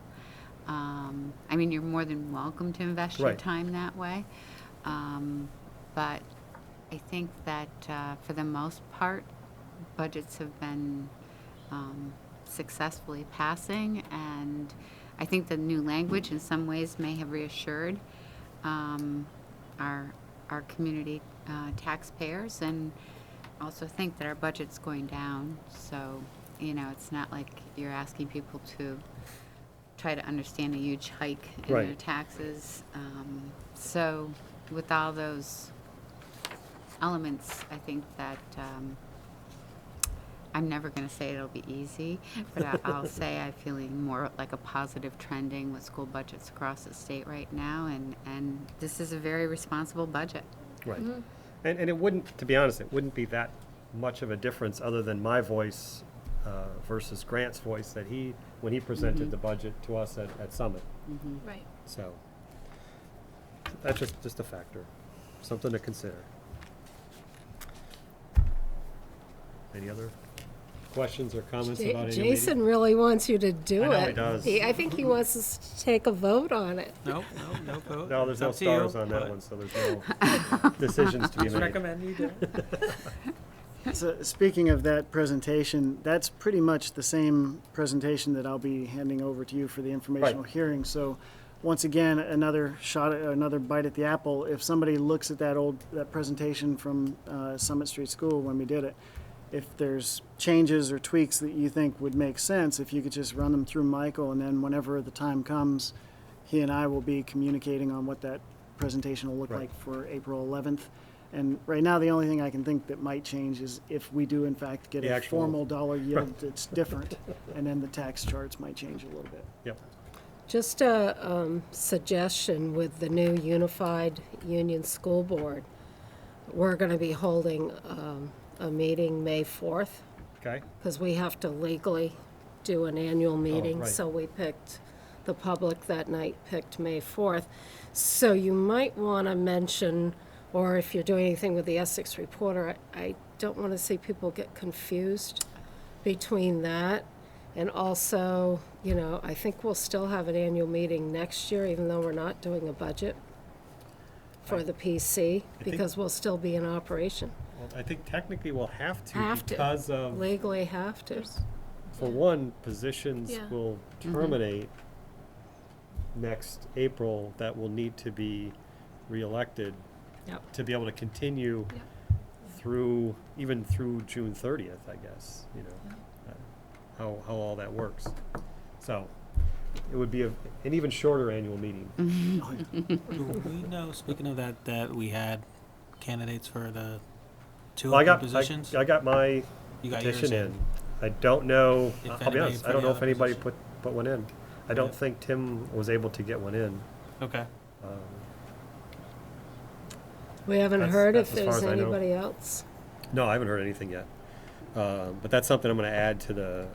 I mean, you're more than welcome to invest your Right. time that way. But I think that for the most part, budgets have been successfully passing, and I think the new language in some ways may have reassured our community taxpayers, and also think that our budget's going down. So, it's not like you're asking people to try to understand a huge hike in their Right. taxes. So with all those elements, I think that I'm never going to say it'll be easy, but I'll say I'm feeling more like a positive trending with school budgets across the state right now, and this is a very responsible budget. Right. And it wouldn't, to be honest, it wouldn't be that much of a difference other than my voice versus Grant's voice that when he presented the budget to us at Summit. Right. So that's just a factor, something to consider. Any other questions or comments about any Jason really wants you to do I know it. he does. I think he wants us to take a vote on it. No vote. No, there's no It's up to you, stars on that but- one, so there's no decisions to be Just made. recommend you do it. So speaking of that presentation, that's pretty much the same presentation that I'll be handing over to you for the informational hearing. So once again, another bite at the apple. If somebody looks at that presentation from Summit Street School when we did it, if there's changes or tweaks that you think would make sense, if you could just run them through Michael, and then whenever the time comes, he and I will be communicating on what that presentation will look like for April 11th. And right now, the only thing I can think that might change is if we do in fact get The a actual- formal dollar yield that's different, and then the tax charts might change a little bit. Yep. Just a suggestion with the new Unified Union School Board. We're going to be holding a meeting May 4th. Okay. Because we have to legally do an annual meeting. right. So we picked, the public that night picked May 4th. So you might want to mention, or if you're doing anything with the Essex Reporter, I don't want to see people get confused between that. And also, I think we'll still have an annual meeting next year, even though we're not doing a budget for the PC, because we'll still be in operation. Well, I think technically we'll have to Have to. because of, Legally have to. for one, positions Yeah. will terminate next April that will need to be reelected Yep. to be able to continue even through June 30th, I guess, how all that works. So it would be an even shorter annual meeting. Do we know, speaking of that we had candidates for the two Well, open positions? I got my You got yours petition in. in. I don't know, If I'll be anybody honest, for I don't the know if other anybody position. put one in. I don't Yeah. think Tim was able to get one in. Okay. We haven't That's- heard that's if as far there's as I know. anybody else. No, I haven't heard anything yet. But that's something I'm gonna add to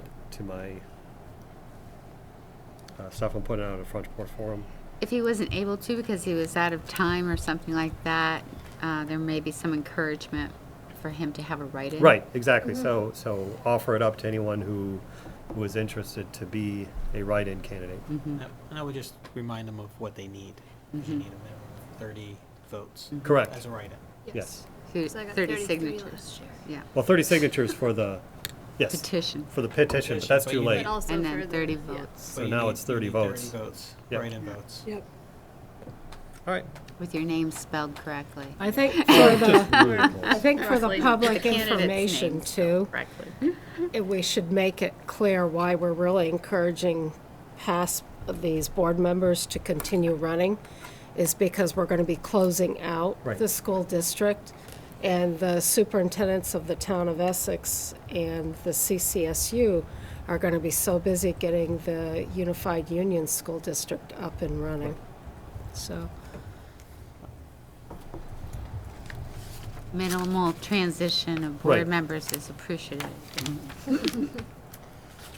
my stuff I'm putting out on the Front Porch Forum. If he wasn't able to because he was out of time or something like that, there may be some encouragement for him to have a write-in. Right, exactly. So offer it up to anyone who was interested to be a write-in candidate. Yep. And I would just remind them of what they need. They need a minimum of 30 votes. Correct. As a write-in. Yes. So I got 30 33 signatures. last year. Yeah. Well, 30 signatures for the, yes. Petition. For the petition, but that's But too you late. need- But also And for then the- 30 yeah. votes So But you now need- it's 30 you need votes. 30 votes, Yep. write-in votes. Yep. All right. with your name spelled correctly. I think for the, Really close. I think for the Roughly public the candidate's information name too, correctly. we should make it clear why we're really encouraging past these board members to continue running, is because we're going to be closing out Right. the school district, and the superintendents of the town of Essex and the CCSU are going to be so busy getting the Unified Union School District up and running. So, Minimal transition of board Right. members is appreciated.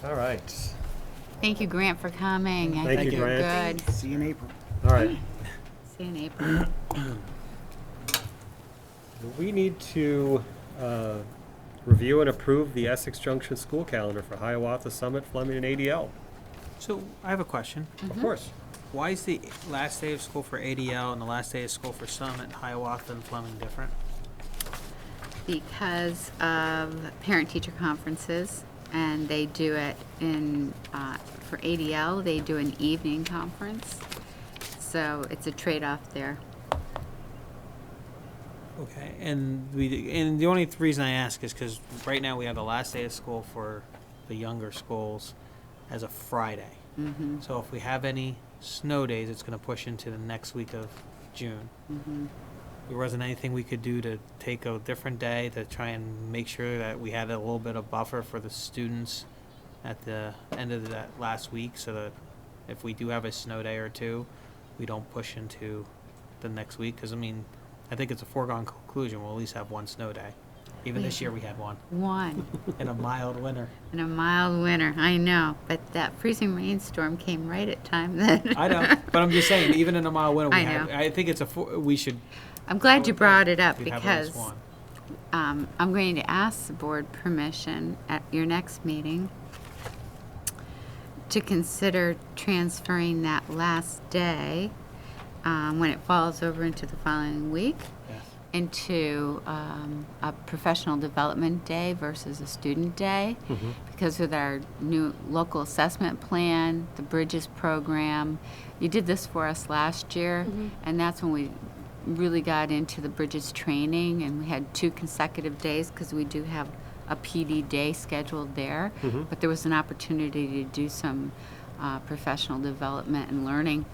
All right. Thank you, Grant, for coming. I Thank think you, you're Grant. good. See you in April. All right. See you in April. We need to review and approve the Essex Junction school calendar for Hiawatha, Summit, Fleming, and ADL. So I have a question. Of course. Why is the last day of school for ADL and the last day of school for Summit, Hiawatha, and Fleming different? Because of parent-teacher conferences, and they do it for ADL, they do an evening conference. So it's a trade-off there. Okay, and the only reason I ask is because right now we have the last day of school for the younger schools as a Friday. Mm-hmm. So if we have any snow days, it's going to push into the next week of June. Mm-hmm. there wasn't anything we could do to take a different day to try and make sure that we had a little bit of buffer for the students at the end of that last week, so that if we do have a snow day or two, we don't push into the next week. Because, I mean, I think it's a foregone conclusion we'll at least have one snow day. Even this year we had one. One. In a mild winter. In a mild winter, I know. But that freezing rainstorm came right at time that. I know, but I'm just saying, even in a mild winter, I know. I think we should. I'm glad you brought it up we'd have at least because one. I'm going to ask the board permission at your next meeting to consider transferring that last day, when it falls over into the following week, Yes. into a professional development day versus a student day. Because with our new local assessment plan, the Bridges program, you did this for us last year, and that's when we really got into the Bridges training, and we had 2 consecutive days because we do have a PD day scheduled there. But there was an opportunity to do some professional development and learning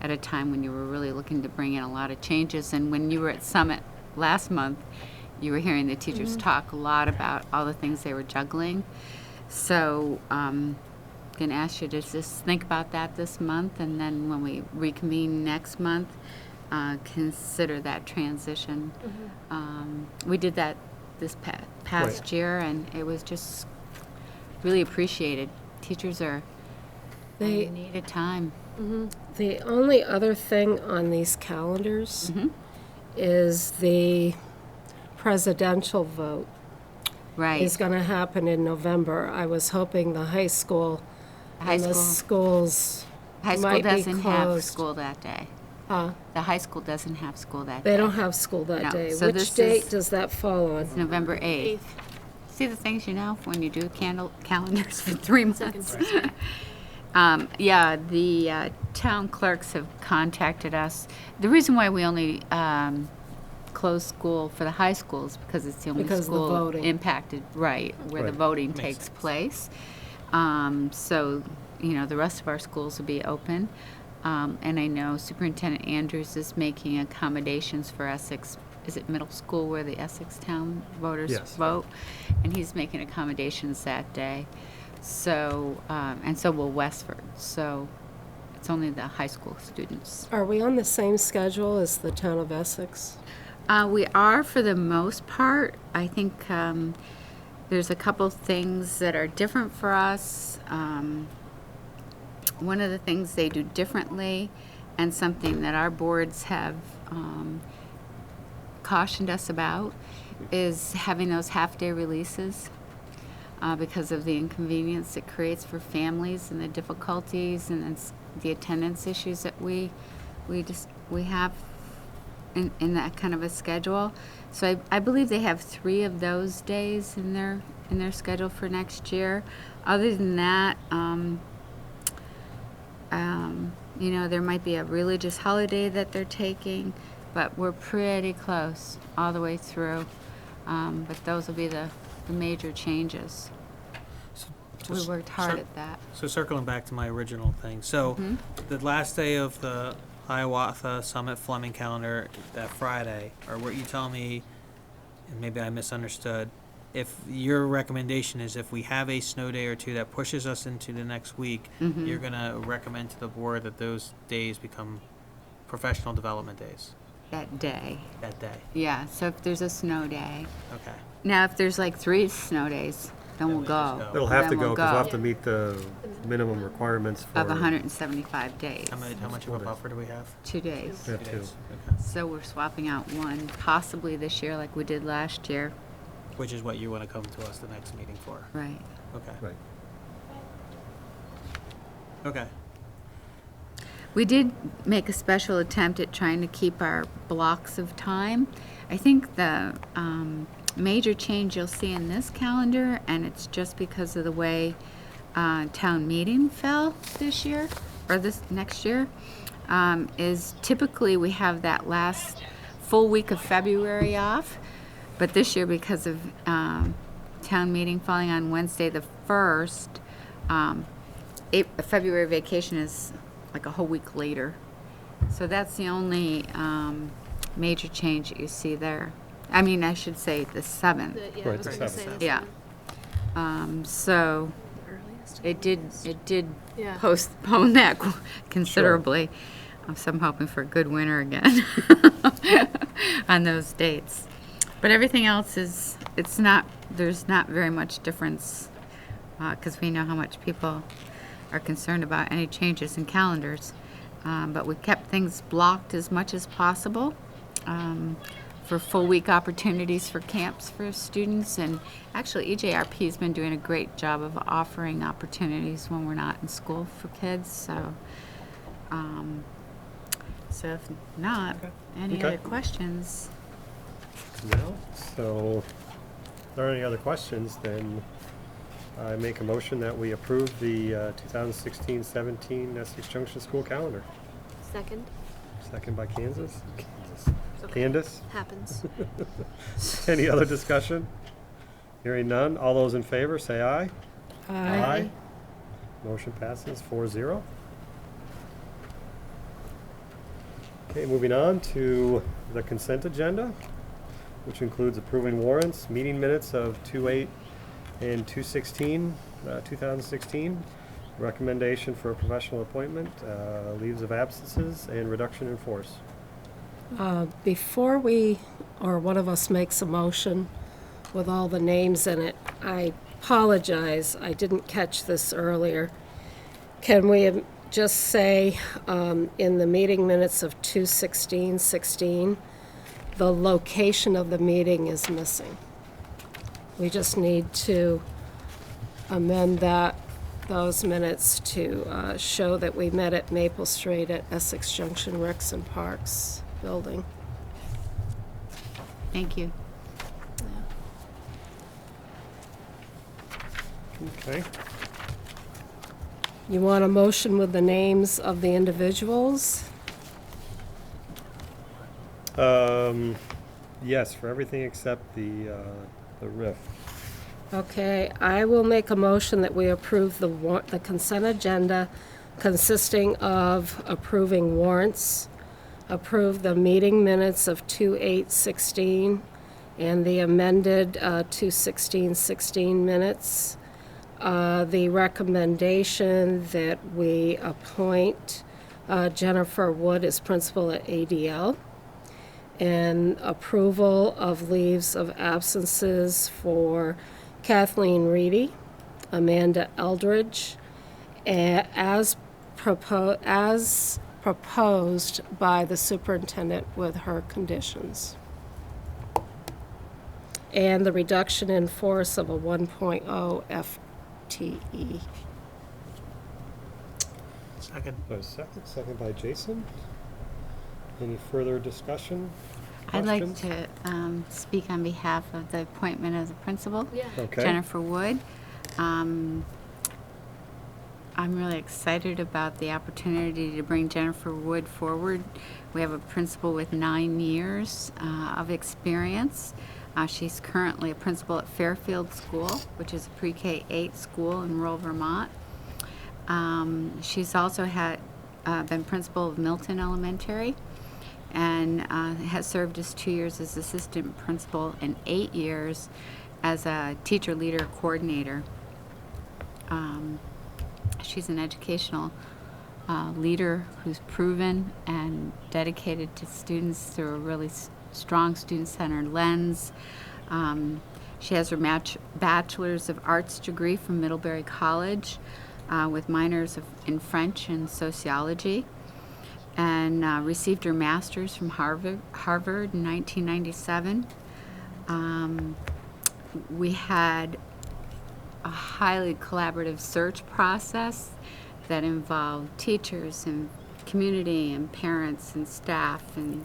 at a time when you were really looking to bring in a lot of changes. And when you were at Summit last month, you were hearing the teachers talk a lot about all the things they were juggling. So I'm going to ask you to just think about that this month, and then when we reconvene next month, consider that transition. We did that this past year, and it was just really appreciated. Teachers they need a time. The only other thing on these calendars is the presidential vote. Right. Is going to happen in November. I was hoping the high school and the schools High school might be doesn't have closed. school that day. Huh? The high school doesn't have school that day. They don't have school that No. day. So Which this date is- does that fall on? It's November 8th. See the things you know when you do calendars for 3 months. Yeah, the town clerks have contacted us. The reason why we only close school for the high school is because it's the only Because of the school voting. impacted, right, where the Right. voting Makes takes sense. place. So, the rest of our schools will be open. And I know Superintendent Andrews is making accommodations for Essex. Is it middle school where the Essex town voters Yes. vote? And he's making accommodations that day. So, and so will Westford. So it's only the high school students. Are we on the same schedule as the town of Essex? We are for the most part. I think there's a couple things that are different for us. One of the things they do differently, and something that our boards have cautioned us about, is having those half-day releases because of the inconvenience it creates for families and the difficulties and the attendance issues that we have in that kind of a schedule. So I believe they have 3 of those days in their schedule for next year. Other than that, there might be a religious holiday that they're taking, but we're pretty close all the way through. But those will be the major changes. We worked hard at that. So circling back to my original thing, so the last day of the Hiawatha Summit Fleming calendar, that Friday, or what you tell me, and maybe I misunderstood, if your recommendation is if we have a snow day or two that pushes us into the next week, you're gonna recommend to the board that those days become professional development days, That day. that day. Yeah, so if there's a snow day. Okay. Now, if there's like 3 snow days, then we'll we just go. go. They'll have to Then go we'll because we'll have to meet the minimum requirements for. Of 175 days. How much of a buffer do we have? 2 days. We have 2. Okay. So we're swapping out one, possibly this year like we did last year. Which is what you want to come to us the next meeting for. Right. Okay. Right. Okay. We did make a special attempt at trying to keep our blocks of time. I think the major change you'll see in this calendar, and it's just because of the way town meeting fell this year, or this next year, is typically we have that last full week of February off, but this year because of town meeting falling on Wednesday the 1st, February vacation is like a whole week later. So that's the only major change that you see there. I mean, I should say the 7th. Yeah, I Right, was the gonna say seventh. the Yeah. 7th. So Earliest. it did Yeah. postpone that considerably. So I'm hoping for a good winter again on those dates. But everything else there's not very much difference because we know how much people are concerned about any changes in calendars. But we kept things blocked as much as possible for full week opportunities for camps for students. And actually, EJRP has been doing a great job of offering opportunities when we're not in school for kids. So if not, any Okay. other questions? No? So, if there are any other questions, then I make a motion that we approve the 2016-17 Essex Junction School Calendar. Second. Second by Kansas. It's okay. Candace? Happens. Any other discussion? Hearing none. All those in favor, say aye. Aye. Motion passes 4-0. Okay, moving on to the consent agenda, which includes approving warrants, meeting minutes of 2/8 and 2/16, 2016, recommendation for a professional appointment, leaves of absences, and reduction in force. Before we, or one of us makes a motion with all the names in it, I apologize, I didn't catch this earlier. Can we just say, in the meeting minutes of 2/16/16, the location of the meeting is missing? We just need to amend those minutes to show that we met at Maple Street at Essex Junction Recs and Parks building. Thank you. Okay. You want a motion with the names of the individuals? Yes, for everything except the RIF. Okay, I will make a motion that we approve the consent agenda consisting of approving warrants, approve the meeting minutes of 2/8/16 and the amended 2/16/16 minutes. The recommendation that we appoint Jennifer Wood as principal at ADL, and approval of leaves of absences for Kathleen Reedy, Amanda Eldridge, as proposed by the superintendent with her conditions. And the reduction in force of a 1.0 FTE. Second. Second by Jason. Any further discussion? I'd like Questions? to speak on behalf of the appointment of the principal, Yeah. Okay. Jennifer Wood. I'm really excited about the opportunity to bring Jennifer Wood forward. We have a principal with 9 years of experience. She's currently a principal at Fairfield School, which is a pre-K-8 school in rural Vermont. She's also been principal of Milton Elementary, and has served as 2 years as assistant principal and 8 years as a teacher leader coordinator. She's an educational leader who's proven and dedicated to students through a really strong student-centered lens. She has her Bachelor's of Arts degree from Middlebury College with minors in French and sociology, and received her master's from Harvard in 1997. We had a highly collaborative search process that involved teachers and community and parents and staff, and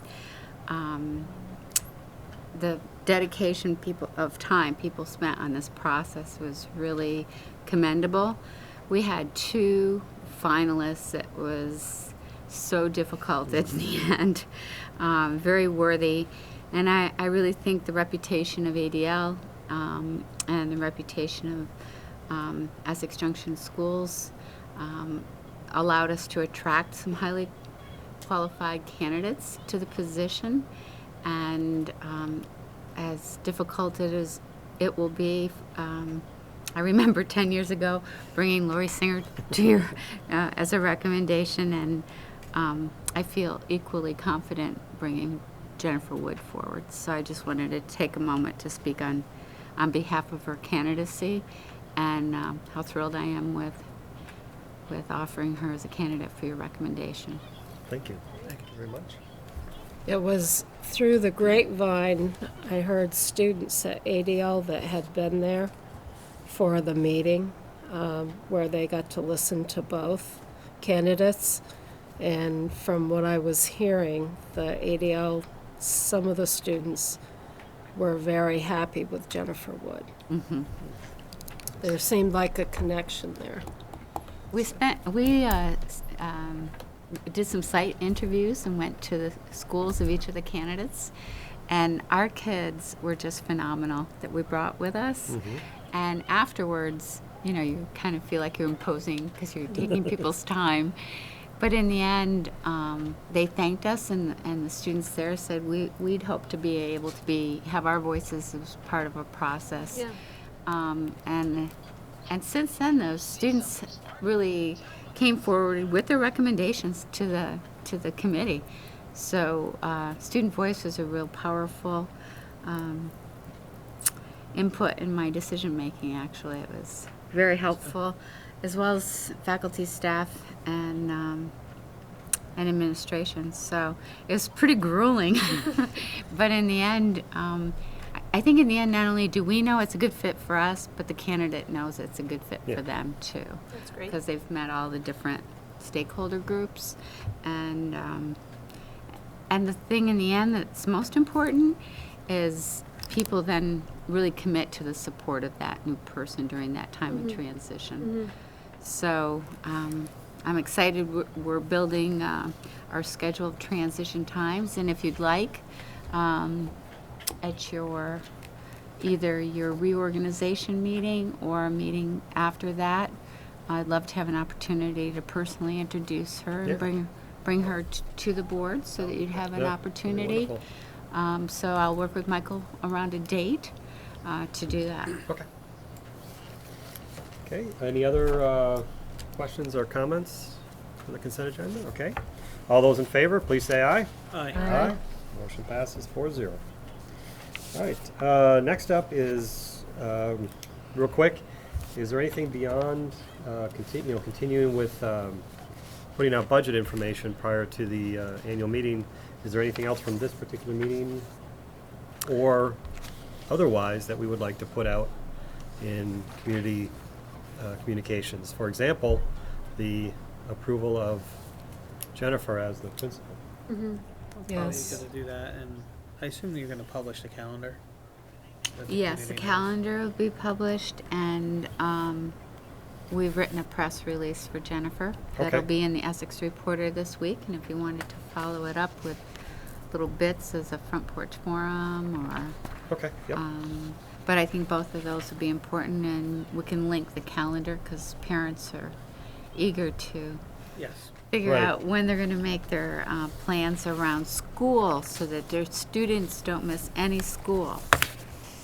the dedication of time people spent on this process was really commendable. We had 2 finalists that was so difficult at the end, very worthy, and I really think the reputation of ADL and the reputation of Essex Junction schools allowed us to attract some highly qualified candidates to the position, And as difficult as it will be, I remember 10 years ago bringing Lori Singer to you as a recommendation, and I feel equally confident bringing Jennifer Wood forward. So I just wanted to take a moment to speak on behalf of her candidacy, and how thrilled I am with offering her as a candidate for your recommendation. Thank you. Thank you very much. It was through the grapevine, I heard students at ADL that had been there for the meeting, where they got to listen to both candidates. And from what I was hearing, the ADL, some of the students were very happy with Jennifer Wood. Mm-hmm. There seemed like a connection there. We did some site interviews and went to the schools of each of the candidates, and our kids were just phenomenal that we brought with us. Mm-hmm. And afterwards, you know, you kind of feel like you're imposing because you're taking people's time. But in the end, they thanked us, and the students there said we'd hope to be able to have our voices as part of a process. Yeah. And since then, those students really came forward with their recommendations to the committee. So student voice was a real powerful input in my decision making. Actually, it was very helpful, as well as faculty, staff, and administration. So it was pretty grueling, but in the end, I think in the end, not only do we know it's a good fit for us, but the candidate knows it's a good fit for them too. That's great. Because they've met all the different stakeholder groups, and the thing in the end that's most important is people then really commit to the support of that new person during that time of transition. Mm-hmm. So I'm excited. We're building our schedule of transition times, and if you'd like, at either your reorganization meeting or a meeting after that, I'd love to have an opportunity to personally introduce her and bring her to the board so that you'd have an opportunity. So I'll work with Michael around a date to do that. Okay. Okay, any other questions or comments for the consent agenda? Okay. All those in favor, please say aye. Aye. Aye. Motion passes 4-0. All right, next up is, real quick, is there anything beyond continuing with putting out budget information prior to the annual meeting? Is there anything else from this particular meeting or otherwise that we would like to put out in community communications? For example, the approval of Jennifer as the principal. Mm-hmm. Yes. Probably going to do that, and I assume you're going to publish the calendar. Yes, the calendar will be published, and we've written a press release for Jennifer. That'll Okay. be in the Essex Reporter this week, and if you wanted to follow it up with little bits as a front porch forum or... Okay, yep. But I think both of those would be important, and we can link the calendar because parents are eager to Yes. figure Right. out when they're going to make their plans around school so that their students don't miss any school.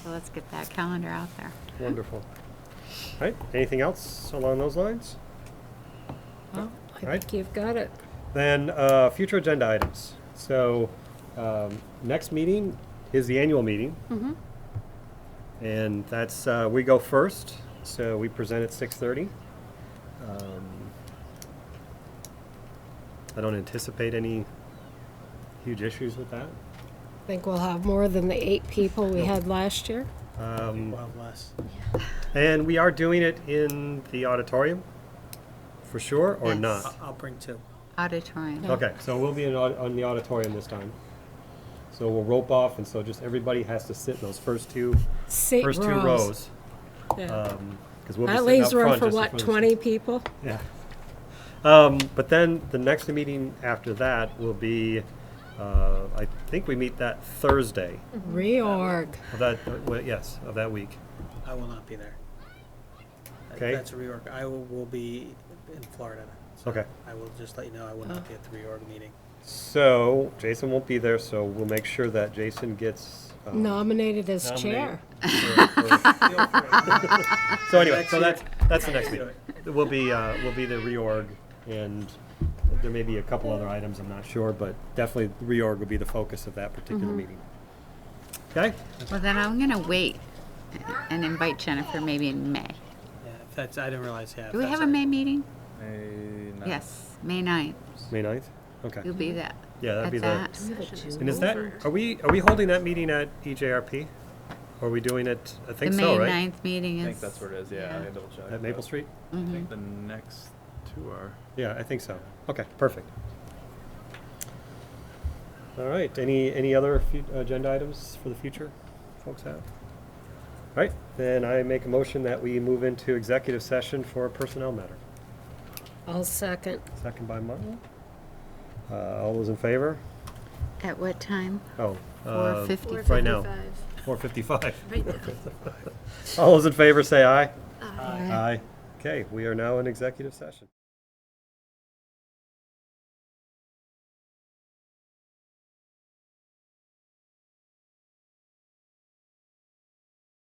So let's get that calendar out there. Wonderful. All right, anything else along those lines? Well, I Right. think you've got it. Then future agenda items. So next meeting is the annual meeting. Mm-hmm. And that's, we go first, so we present at 6:30. I don't anticipate any huge issues with that. Think we'll have more than the 8 people we had last year? We'll have less. And we are doing it in the auditorium, for sure, or Yes. not? I'll bring 2. Auditorium. Okay, so we'll be on the auditorium this time. So we'll rope off, and so just everybody has to sit in those first two rows. Yeah. Because we'll be That sitting leaves out room front for just in what, front of the 20 people? Yeah. But then the next meeting after that will be, I think we meet that Thursday Reorg. of that, yes, of that week. I will not be there. Okay. That's a reorg. I will be in Florida. So Okay. I will just let you know I will not be at the reorg meeting. So Jason won't be there, so we'll make sure that Jason gets Nominated as nominated chair. So anyway, so that's the next meeting. We'll be the reorg, and there may be a couple other items, I'm not sure, but definitely reorg will be the focus of that particular meeting. Okay? Well, then I'm gonna wait and invite Jennifer maybe in May. Yeah, if that's, I didn't realize, yeah. if Do we that's have a May meeting? May 9th. Yes, May 9th. May 9th? Okay. You'll be that. Yeah, that'd at be that. And is that, are we holding that meeting at EJRP? Or are we doing it, I think The so, May right? 9th meeting I is. think that's where it is. Yeah, I gotta double check. At Maple Street? I think the next two are. Yeah, I think so. Okay, perfect. All right, any other agenda items for the future folks have? All right, then I make a motion that we move into executive session for a personnel matter. I'll second. Second by Mark. All those in favor? At what time? Oh, 4:55. right now. 4:55. 4:55. Right now. All those in favor say aye. Aye. Aye. Okay, we are now in executive session.